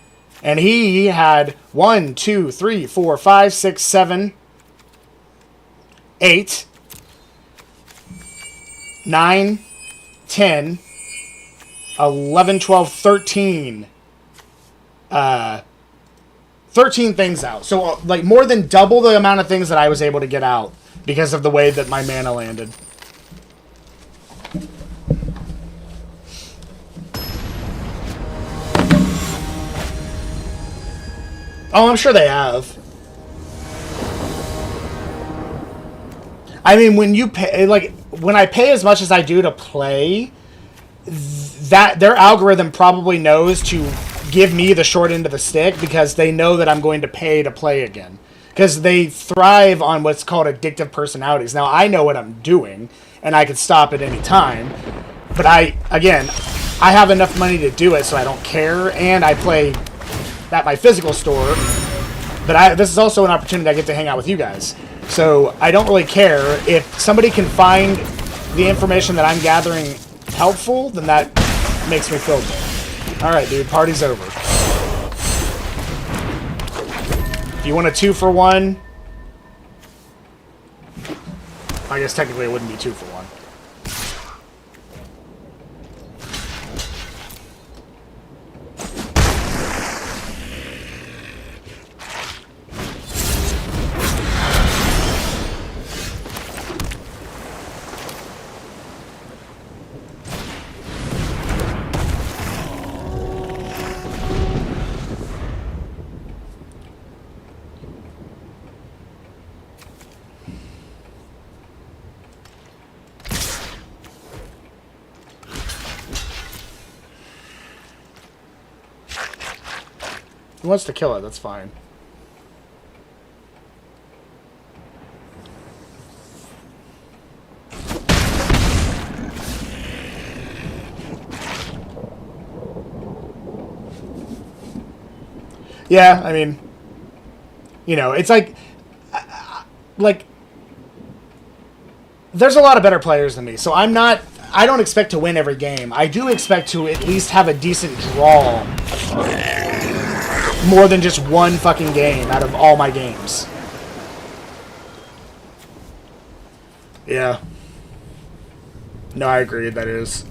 and he had 1, 2, 3, 4, 5, 6, 7, 8, 9, 10, 11, 12, 13. 13 things out. So, like, more than double the amount of things that I was able to get out because of the way that my mana landed. Oh, I'm sure they have. I mean, when you pay, like, when I pay as much as I do to play, that their algorithm probably knows to give me the short end of the stick because they know that I'm going to pay to play again. Because they thrive on what's called addictive personalities. Now, I know what I'm doing, and I can stop at any time. But I have enough money to do it, so I don't care. And I play at my physical store, But this is also an opportunity I get to hang out with you guys. So I don't really care. If somebody can find the information that I'm gathering helpful, then that makes me feel good. Alright, dude, party's over. If you want a 2-for-1... I guess technically it wouldn't be 2-for-1. He wants to kill it, that's fine. Yeah, I mean, you know, it's like, there's a lot of better players than me, so I don't expect to win every game. I do expect to at least have a decent draw. More than just one fucking game out of all my games. Yeah. No, I agree, that is.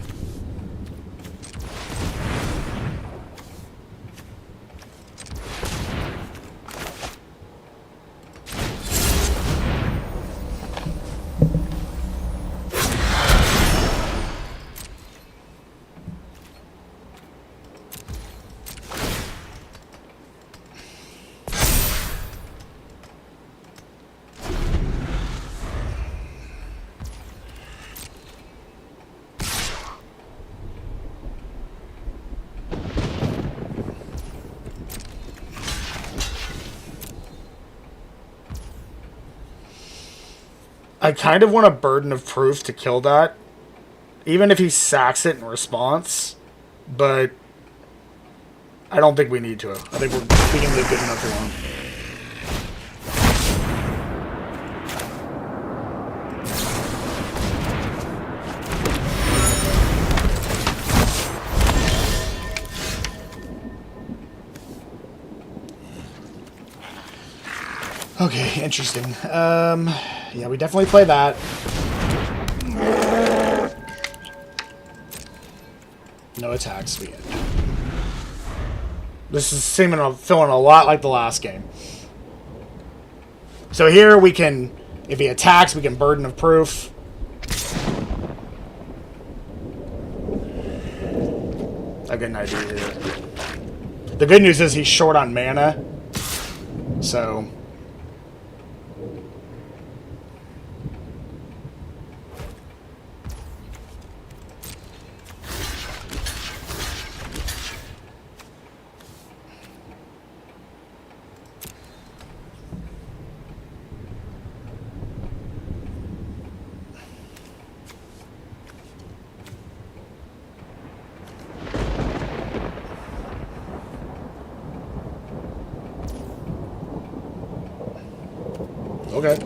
I kind of want a burden of proof to kill that, even if he sacks it in response, but I don't think we need to. I think we can leave good enough alone. Okay, interesting. Yeah, we definitely play that. No attacks, sweet. This is feeling a lot like the last game. So here we can, if he attacks, we can burden of proof. I get an idea here. The good news is he's short on mana, so... Okay.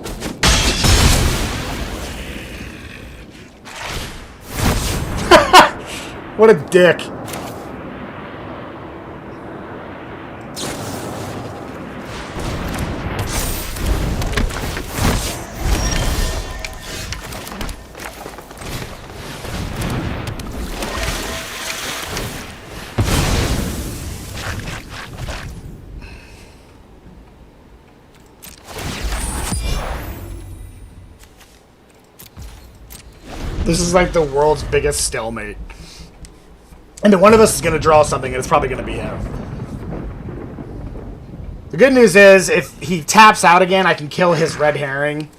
What a dick. This is like the world's biggest stalemate. And then one of us is going to draw something, and it's probably going to be him. The good news is, if he taps out again, I can kill his red herring.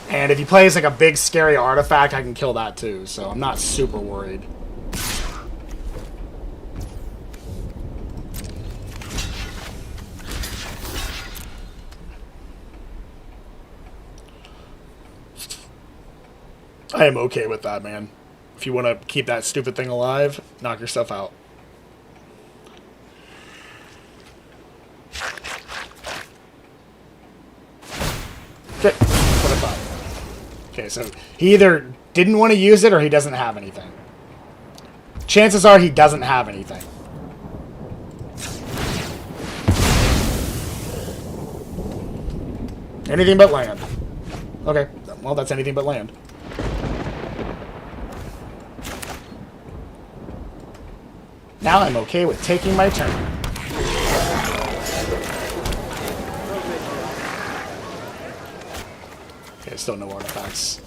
And if he plays like a big scary artifact, I can kill that too. So I'm not super worried. I am okay with that, man. If you want to keep that stupid thing alive, knock yourself out. Okay, that's what I thought. Okay, so he either didn't want to use it or he doesn't have anything. Chances are he doesn't have anything. Anything but land. Okay, well, that's anything but land. Now I'm okay with taking my turn. Okay, still no artifacts.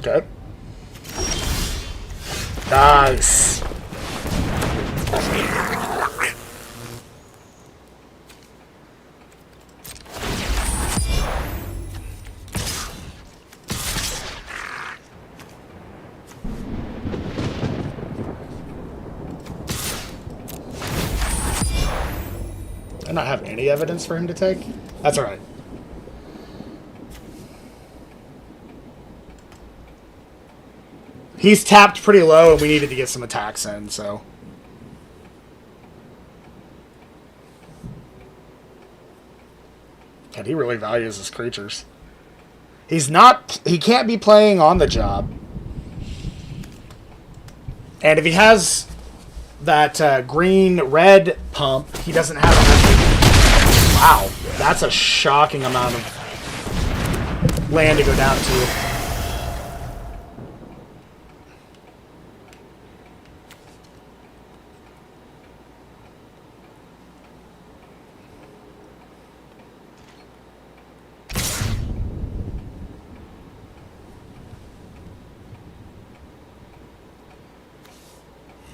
Okay. Nice. I not have any evidence for him to take? That's alright. He's tapped pretty low, and we needed to get some attacks in, so... And he really values his creatures. He's not... He can't be playing on the job. And if he has that green-red pump, he doesn't have... Wow, that's a shocking amount of land to go down to.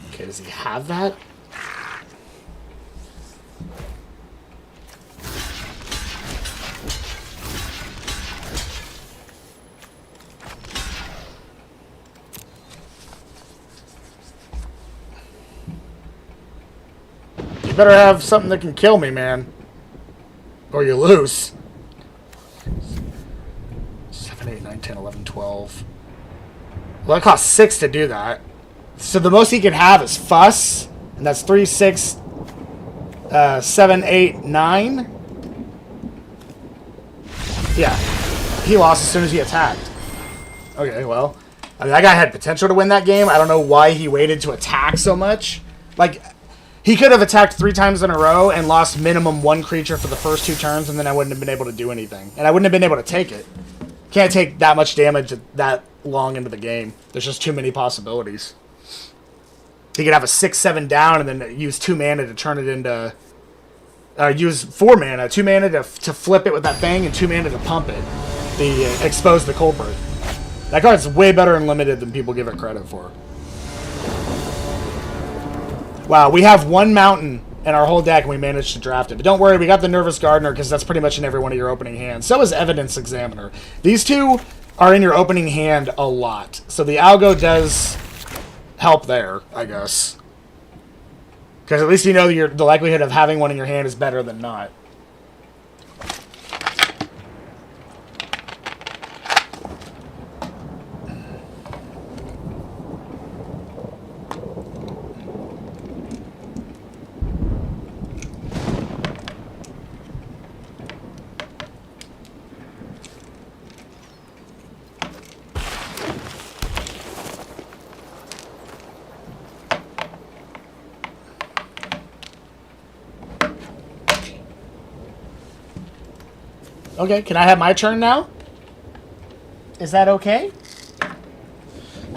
Okay, does he have that? You better have something that can kill me, man. Or you lose. 7, 8, 9, 10, 11, 12. Well, that costs 6 to do that. So the most he can have is Fuss. And that's 3, 6, 7, 8, 9. Yeah. He lost as soon as he attacked. Okay, well. I mean, that guy had potential to win that game. I don't know why he waited to attack so much. Like... He could have attacked 3 times in a row and lost minimum 1 creature for the first 2 turns, and then I wouldn't have been able to do anything. And I wouldn't have been able to take it. Can't take that much damage that long into the game. There's just too many possibilities. He could have a 6-7 down and then use 2 mana to turn it into... use 4 mana, 2 mana to flip it with that thing, and 2 mana to pump it. Expose the culprit. That card's way better and limited than people give it credit for. Wow, we have 1 mountain in our whole deck and we managed to draft it. But don't worry, we got the Nervous Gardener because that's pretty much in every one of your opening hands. So is Evidence Examiner. These 2 are in your opening hand a lot. So the Algo does help there, I guess. Because at least you know the likelihood of having one in your hand is better than not. Okay, can I have my turn now? Is that okay?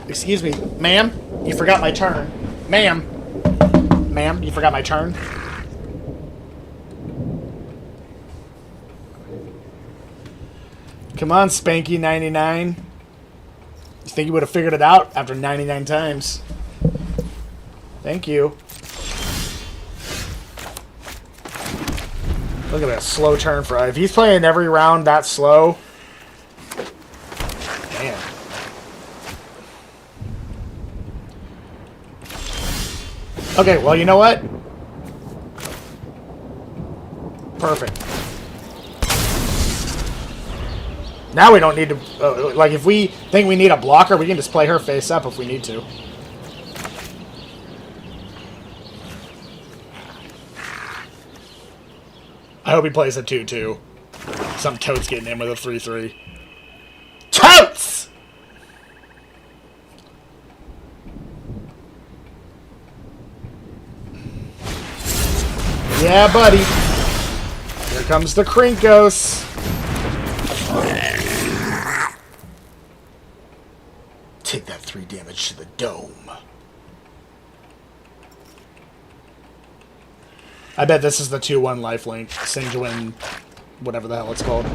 Excuse me, ma'am, you forgot my turn. Ma'am, you forgot my turn. Come on, Spanky 99. You think you would have figured it out after 99 times? Thank you. Look at that slow turn for... If he's playing every round that slow... Man. Okay, well, you know what? Perfect. Now we don't need to... like, if we think we need a blocker, we can just play her face up if we need to. I hope he plays a 2-2. Some totes getting in with a 3-3. Totes! Yeah, buddy. Here comes the Krinkos. Take that 3 damage to the dome. I bet this is the 2-1 lifelink. Sinjuin, whatever the hell it's called.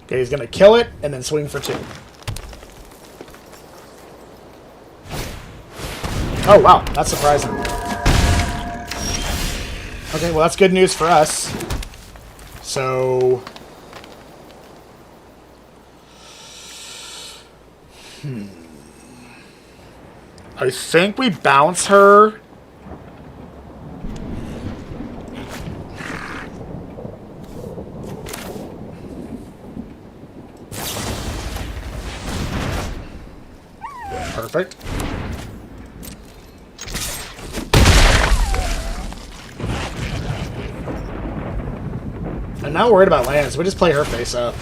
Okay, he's gonna kill it and then swing for 2. Oh, wow, that's surprising. Okay, well, that's good news for us. So... I think we bounce her. Perfect. I'm not worried about lands. We just play her face up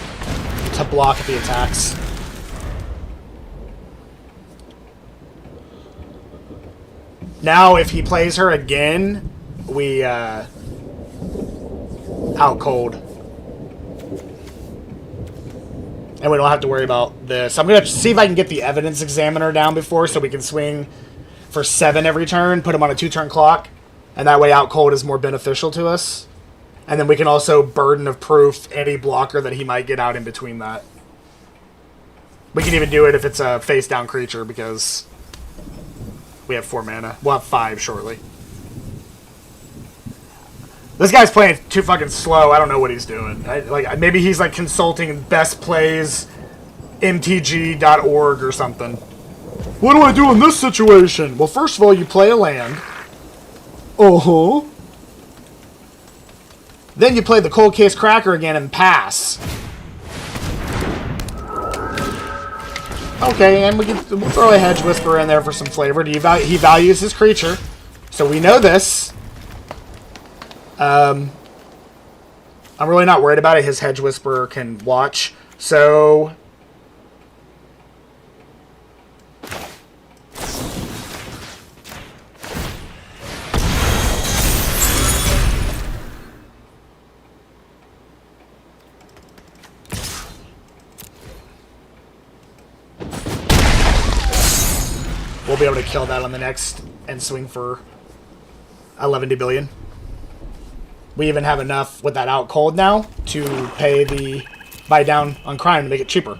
to block the attacks. Now, if he plays her again, we out cold. And we don't have to worry about this. I'm going to see if I can get the evidence examiner down before so we can swing for 7 every turn, put him on a 2-turn clock, and that way out cold is more beneficial to us. And then we can also burden of proof any blocker that he might get out in between that. We can even do it if it's a face-down creature because we have 4 mana. We'll have 5 shortly. This guy's playing too fucking slow. I don't know what he's doing. Like maybe he's like consulting best plays MTG.org or something. What do I do in this situation? Well, first of all, you play a land. Uh-huh. Then you play the Cold Case Cracker again and pass. Okay, and we'll throw a Hedge Whisperer in there for some flavor. He values his creature, so we know this. I'm really not worried about it. His Hedge Whisperer can watch, so... We'll be able to kill that on the next and swing for 11 billion. We even have enough with that out cold now to pay the buy down on crime to make it cheaper.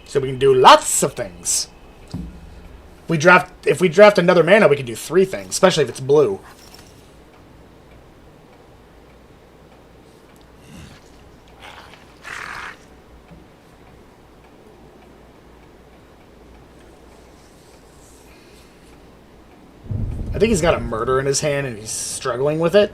So we can do lots of things. If we draft another mana, we can do 3 things, especially if it's blue. I think he's got a murder in his hand and he's struggling with it.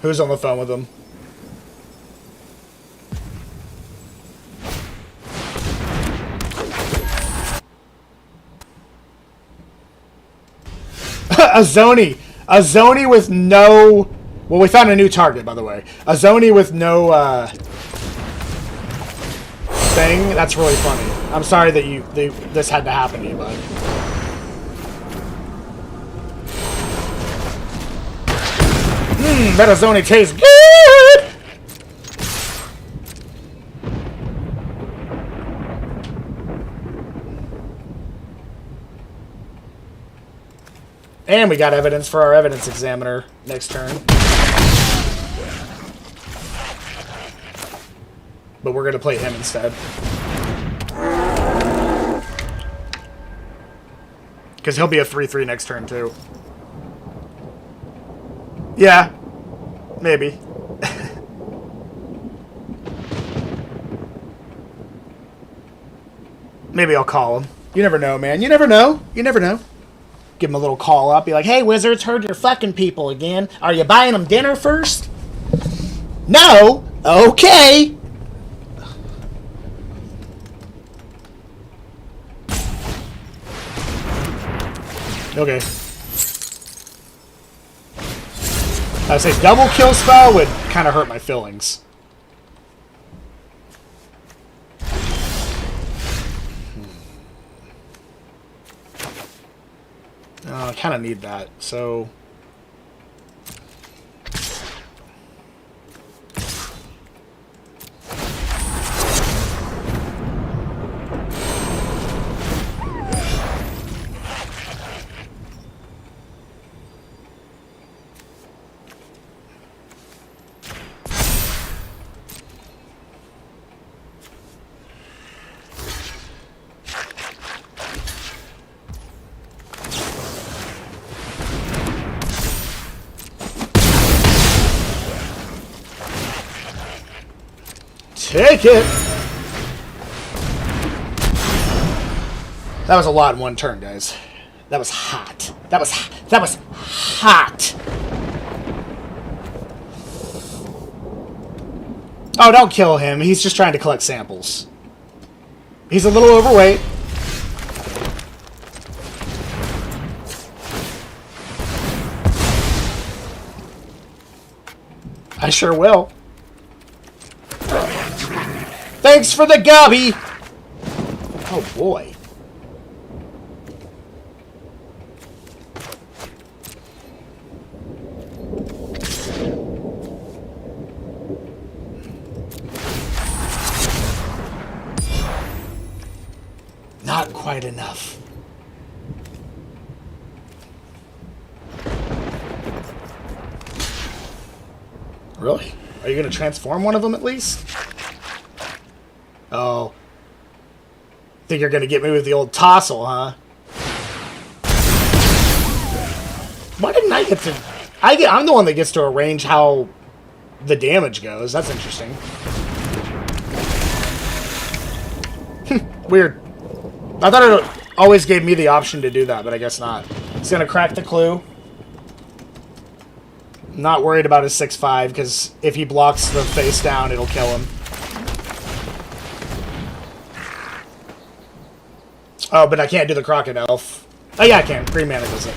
Who's on the phone with him? Azoni. Azoni with no... Well, we found a new target, by the way. Azoni with no thing. That's really funny. I'm sorry that this had to happen to you, bud. That Azoni tastes good! And we got evidence for our evidence examiner next turn. But we're going to play him instead. Because he'll be a 3-3 next turn, too. Yeah. Maybe. Maybe I'll call him. You never know, man. You never know. You never know. Give him a little call up. Be like, hey, Wizards, heard you're fucking people again. Are you buying them dinner first? No. Okay. Okay. I would say double kill spell would kind of hurt my feelings. I kind of need that, so... Take it! That was a lot in one turn, guys. That was hot. That was hot! Oh, don't kill him. He's just trying to collect samples. He's a little overweight. I sure will. Thanks for the gobby! Oh boy. Not quite enough. Really? Are you going to transform one of them at least? Oh. Think you're going to get me with the old tossle, huh? Why didn't I get to... I'm the one that gets to arrange how the damage goes. That's interesting. Weird. I thought it always gave me the option to do that, but I guess not. He's going to crack the clue. Not worried about his 6-5, because if he blocks the face down, it'll kill him. Oh, but I can't do the Crockett Elf. Oh, yeah, I can. Green mana does it.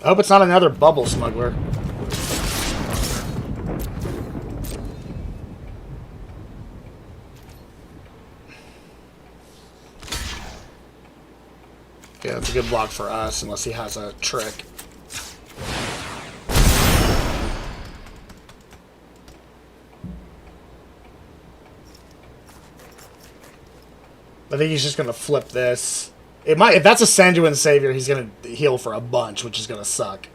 I hope it's not another bubble smuggler. Yeah, that's a good block for us, unless he has a trick. I think he's just going to flip this. It might, if that's a Sanduin Savior, he's going to heal for a bunch, which is going to suck.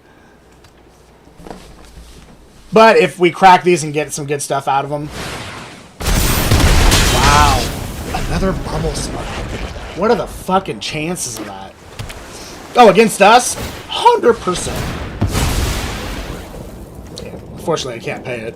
But if we crack these and get some good stuff out of them... Wow. Another bubble smuggler. What are the fucking chances of that? Oh, against us? 100%. Yeah, unfortunately, I can't pay it.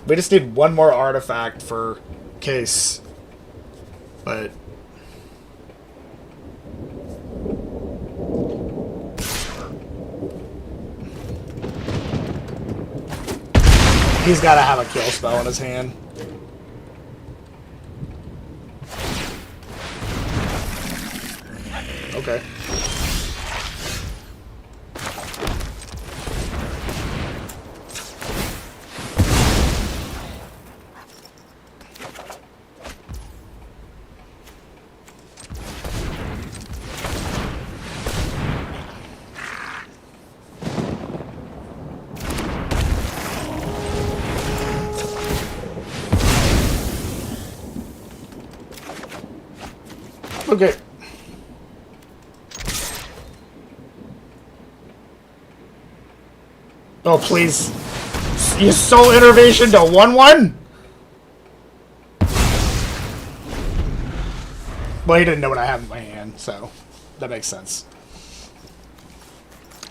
We just need one more artifact for case. But... He's got to have a kill spell in his hand. Okay. Okay. Oh, please. You soul innervation to 1/1? Well, he didn't know what I have in my hand, so that makes sense.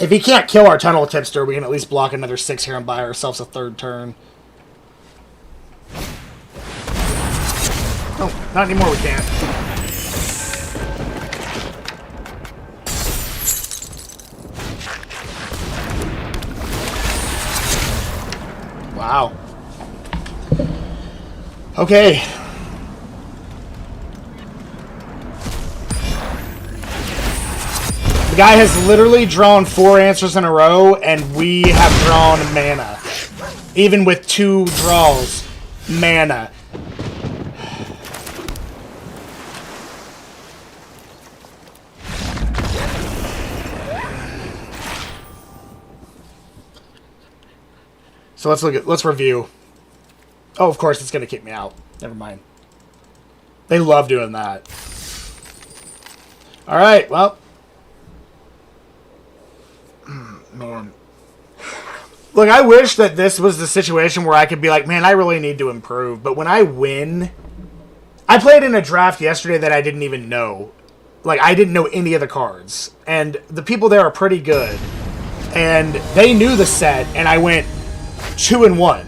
If he can't kill our Tunnel Tipster, we can at least block another 6 here and buy ourselves a 3rd turn. Oh, not anymore, we can't. Wow. Okay. The guy has literally drawn 4 answers in a row, and we have drawn mana. Even with 2 draws. Mana. So let's review. Oh, of course, it's going to kick me out. Never mind. They love doing that. All right, well. Man. Look, I wish that this was the situation where I could be like, man, I really need to improve. But when I win... I played in a draft yesterday that I didn't even know. Like, I didn't know any of the cards. And the people there are pretty good. And they knew the set, and I went 2-1.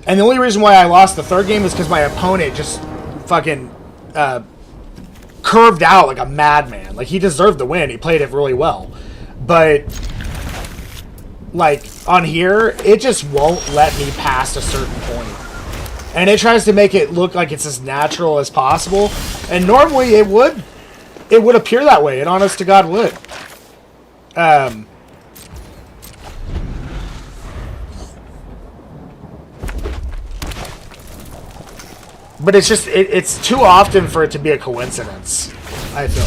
And the only reason why I lost the 3rd game is because my opponent just fucking curved out like a madman. Like, he deserved the win. He played it really well. But, like, on here, it just won't let me past a certain point. And it tries to make it look like it's as natural as possible. And normally it would appear that way. It honest to God would. But it's just, it's too often for it to be a coincidence, I feel.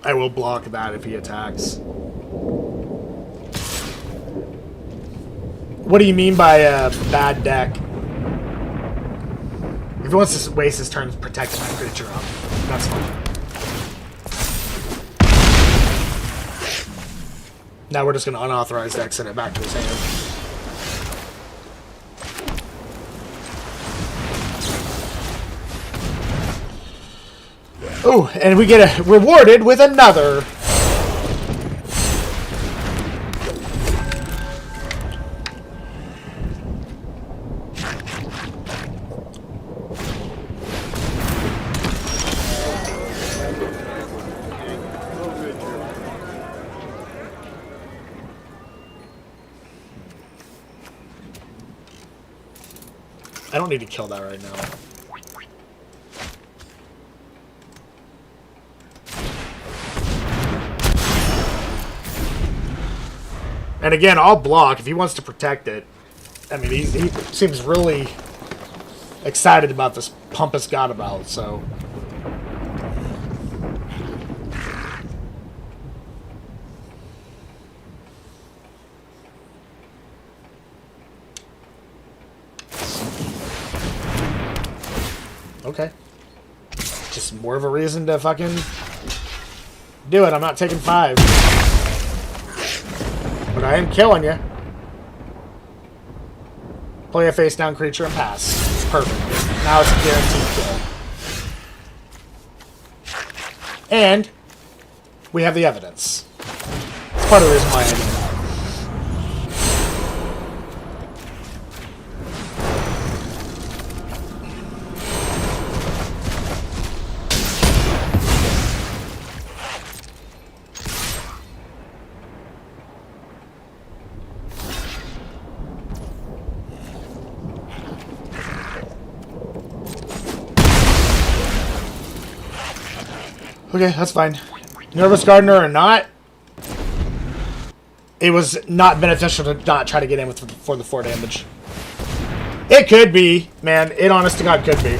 I will block that if he attacks. What do you mean by a bad deck? If he wants to waste his turn protecting my creature up, that's fine. Now we're just going to unauthorized exit it back to his hand. Oh, and we get rewarded with another. I don't need to kill that right now. And again, I'll block if he wants to protect it. I mean, he seems really excited about this Pumpus God about, so... Okay. Just more of a reason to fucking do it. I'm not taking 5. But I am killing you. Play a face down creature and pass. Perfect. Now it's a guaranteed kill. And We have the evidence. It's part of the reason why I did that. Okay, that's fine. Nervous Gardener or not, it was not beneficial to not try to get in with for the 4 damage. It could be, man. It honest to God could be.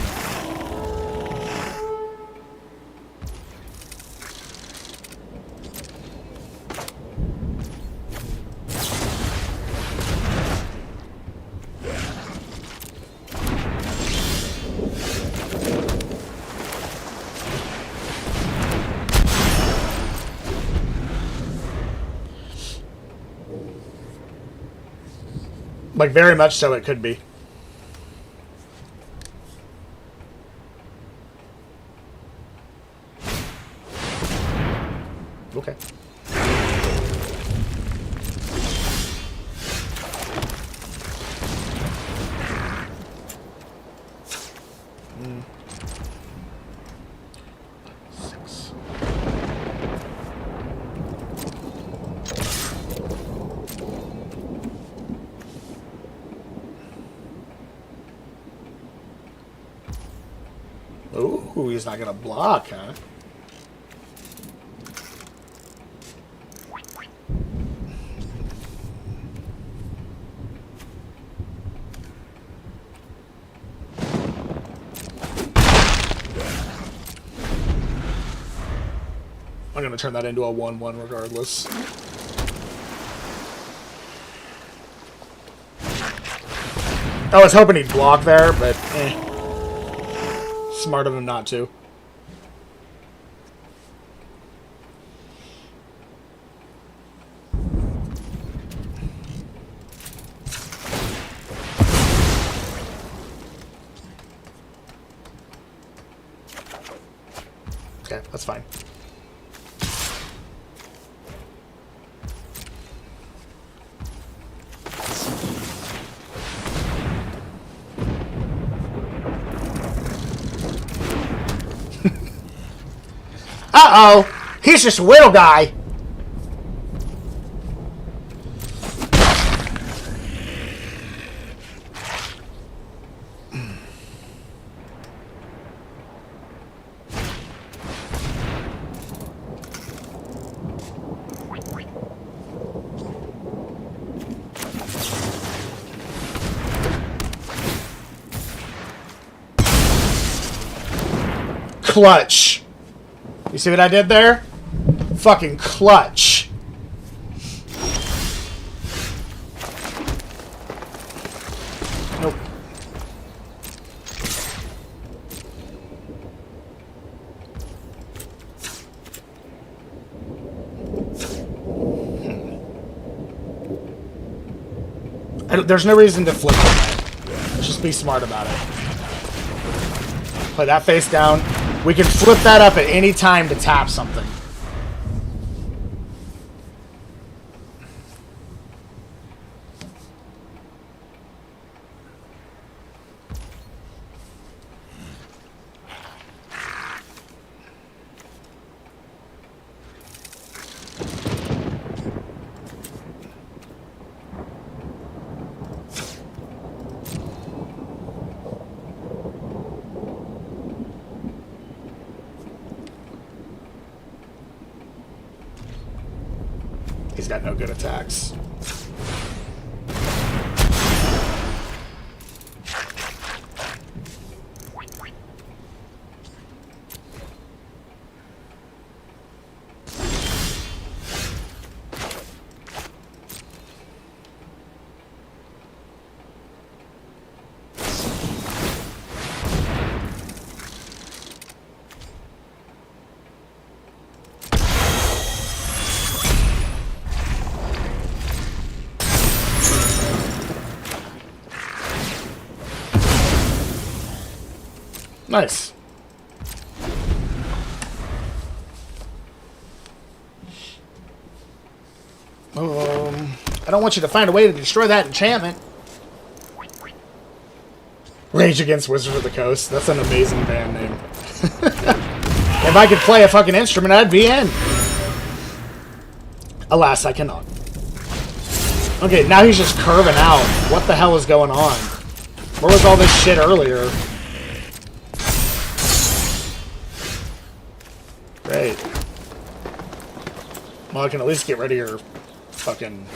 Like, very much so it could be. Okay. Ooh, he's not gonna block, huh? I'm gonna turn that into a 1-1 regardless. I was hoping he'd block there, but eh. Smart of him not to. Okay, that's fine. Uh-oh! He's just a little guy! Clutch! You see what I did there? Fucking clutch. Nope. There's no reason to flip it. Just be smart about it. Play that face down. We can flip that up at any time to tap something. He's got no good attacks. Nice. I don't want you to find a way to destroy that enchantment. Rage Against Wizards of the Coast. That's an amazing band name. If I could play a fucking instrument, I'd be in. Alas, I cannot. Okay, now he's just curving out. What the hell is going on? Where was all this shit earlier? Great. Well, I can at least get rid of your fucking...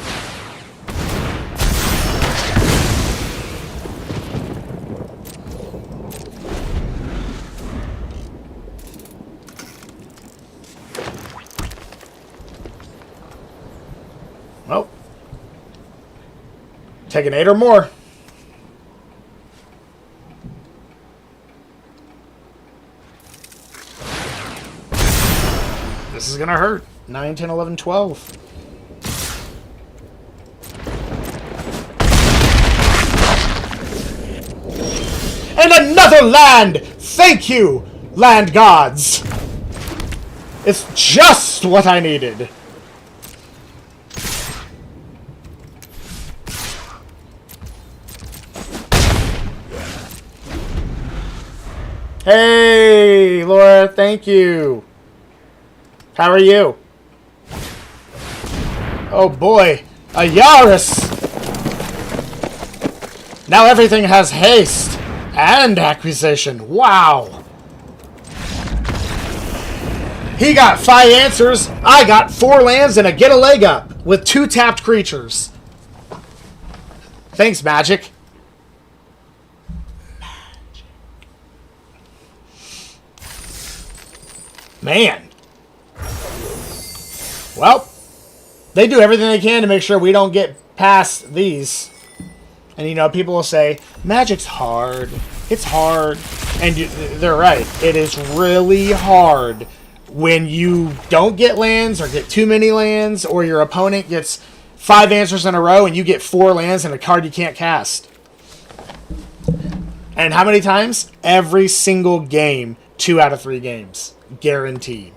Well. Taking 8 or more. This is gonna hurt. 9, 10, 11, 12. And another land! Thank you, land gods! It's just what I needed. Hey, Laura, thank you. How are you? Oh boy, a Yaris! Now everything has haste and acquisition. Wow! He got 5 answers. I got 4 lands and a get a leg up with 2 tapped creatures. Thanks, Magic. Man. Well, they do everything they can to make sure we don't get past these. And, you know, people will say, Magic's hard. It's hard. And they're right. It is really hard when you don't get lands or get too many lands, or your opponent gets 5 answers in a row and you get 4 lands and a card you can't cast. And how many times? Every single game. 2 out of 3 games. Guaranteed.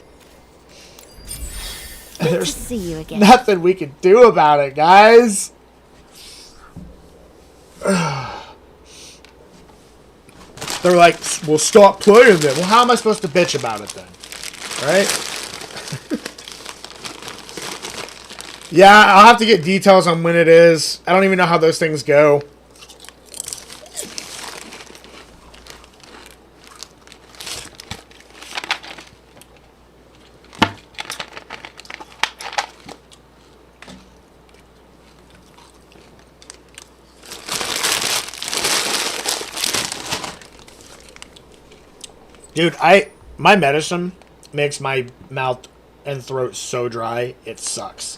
There's to see you again. Nothing we can do about it, guys. They're like, well, stop playing then. Well, how am I supposed to bitch about it then? Right? Yeah, I'll have to get details on when it is. I don't even know how those things go. Dude, my medicine makes my mouth and throat so dry, it sucks.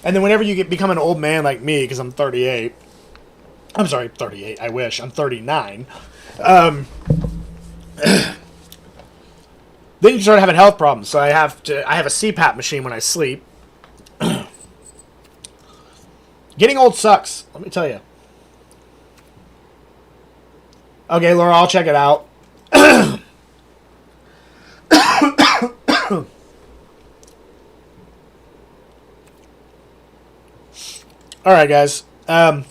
And then whenever you become an old man like me, because I'm 38, I'm sorry, 38, I wish, I'm 39, then you start having health problems. So I have a CPAP machine when I sleep. Getting old sucks, let me tell you. Okay, Laura, I'll check it out. Alright, guys. I'm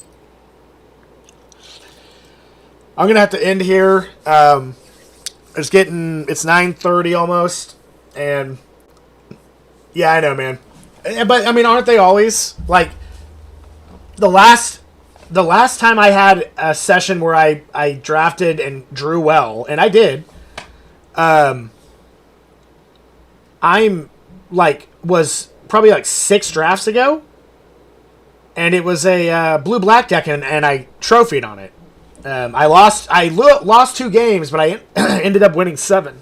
going to have to end here. It's 9:30 almost. And, yeah, I know, man. But, I mean, aren't they always? Like, the last time I had a session where I drafted and drew well, and I did, was probably like 6 drafts ago. And it was a blue-black deck, and I trophied on it. I lost 2 games, but I ended up winning 7.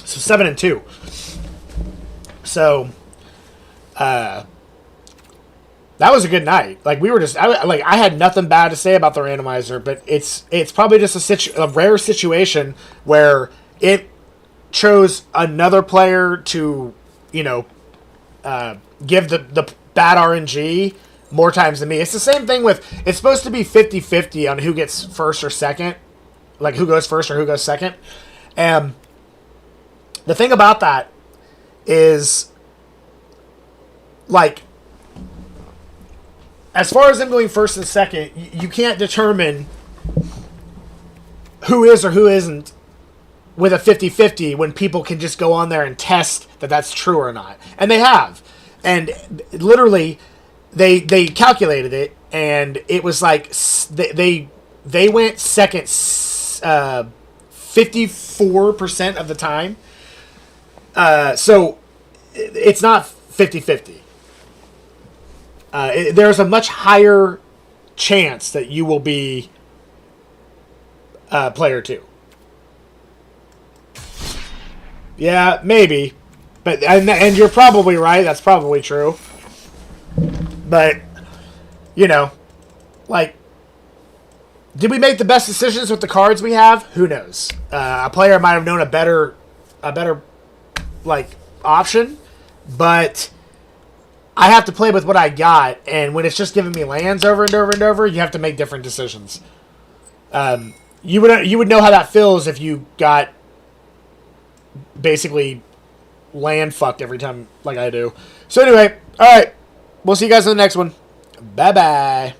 So 7-2. So, that was a good night. Like, we were just, I had nothing bad to say about the randomizer, but it's probably just a rare situation where it chose another player to, you know, give the bad RNG more times than me. It's the same thing with, it's supposed to be 50-50 on who gets first or second, like who goes first or who goes second. And the thing about that is, like, as far as them going first and second, you can't determine who is or who isn't with a 50-50 when people can just go on there and test that that's true or not. And they have. And literally, they calculated it, and it was like they went second 54% of the time. So it's not 50-50. There's a much higher chance that you will be player 2. Yeah, maybe. But and you're probably right. That's probably true. But, like, did we make the best decisions with the cards we have? Who knows? A player might have known a better like, option. But I have to play with what I got. And when it's just giving me lands over and over and over, you have to make different decisions. You would know how that feels if you got basically land fucked every time like I do. So anyway, all right. We'll see you guys in the next one. Bye-bye.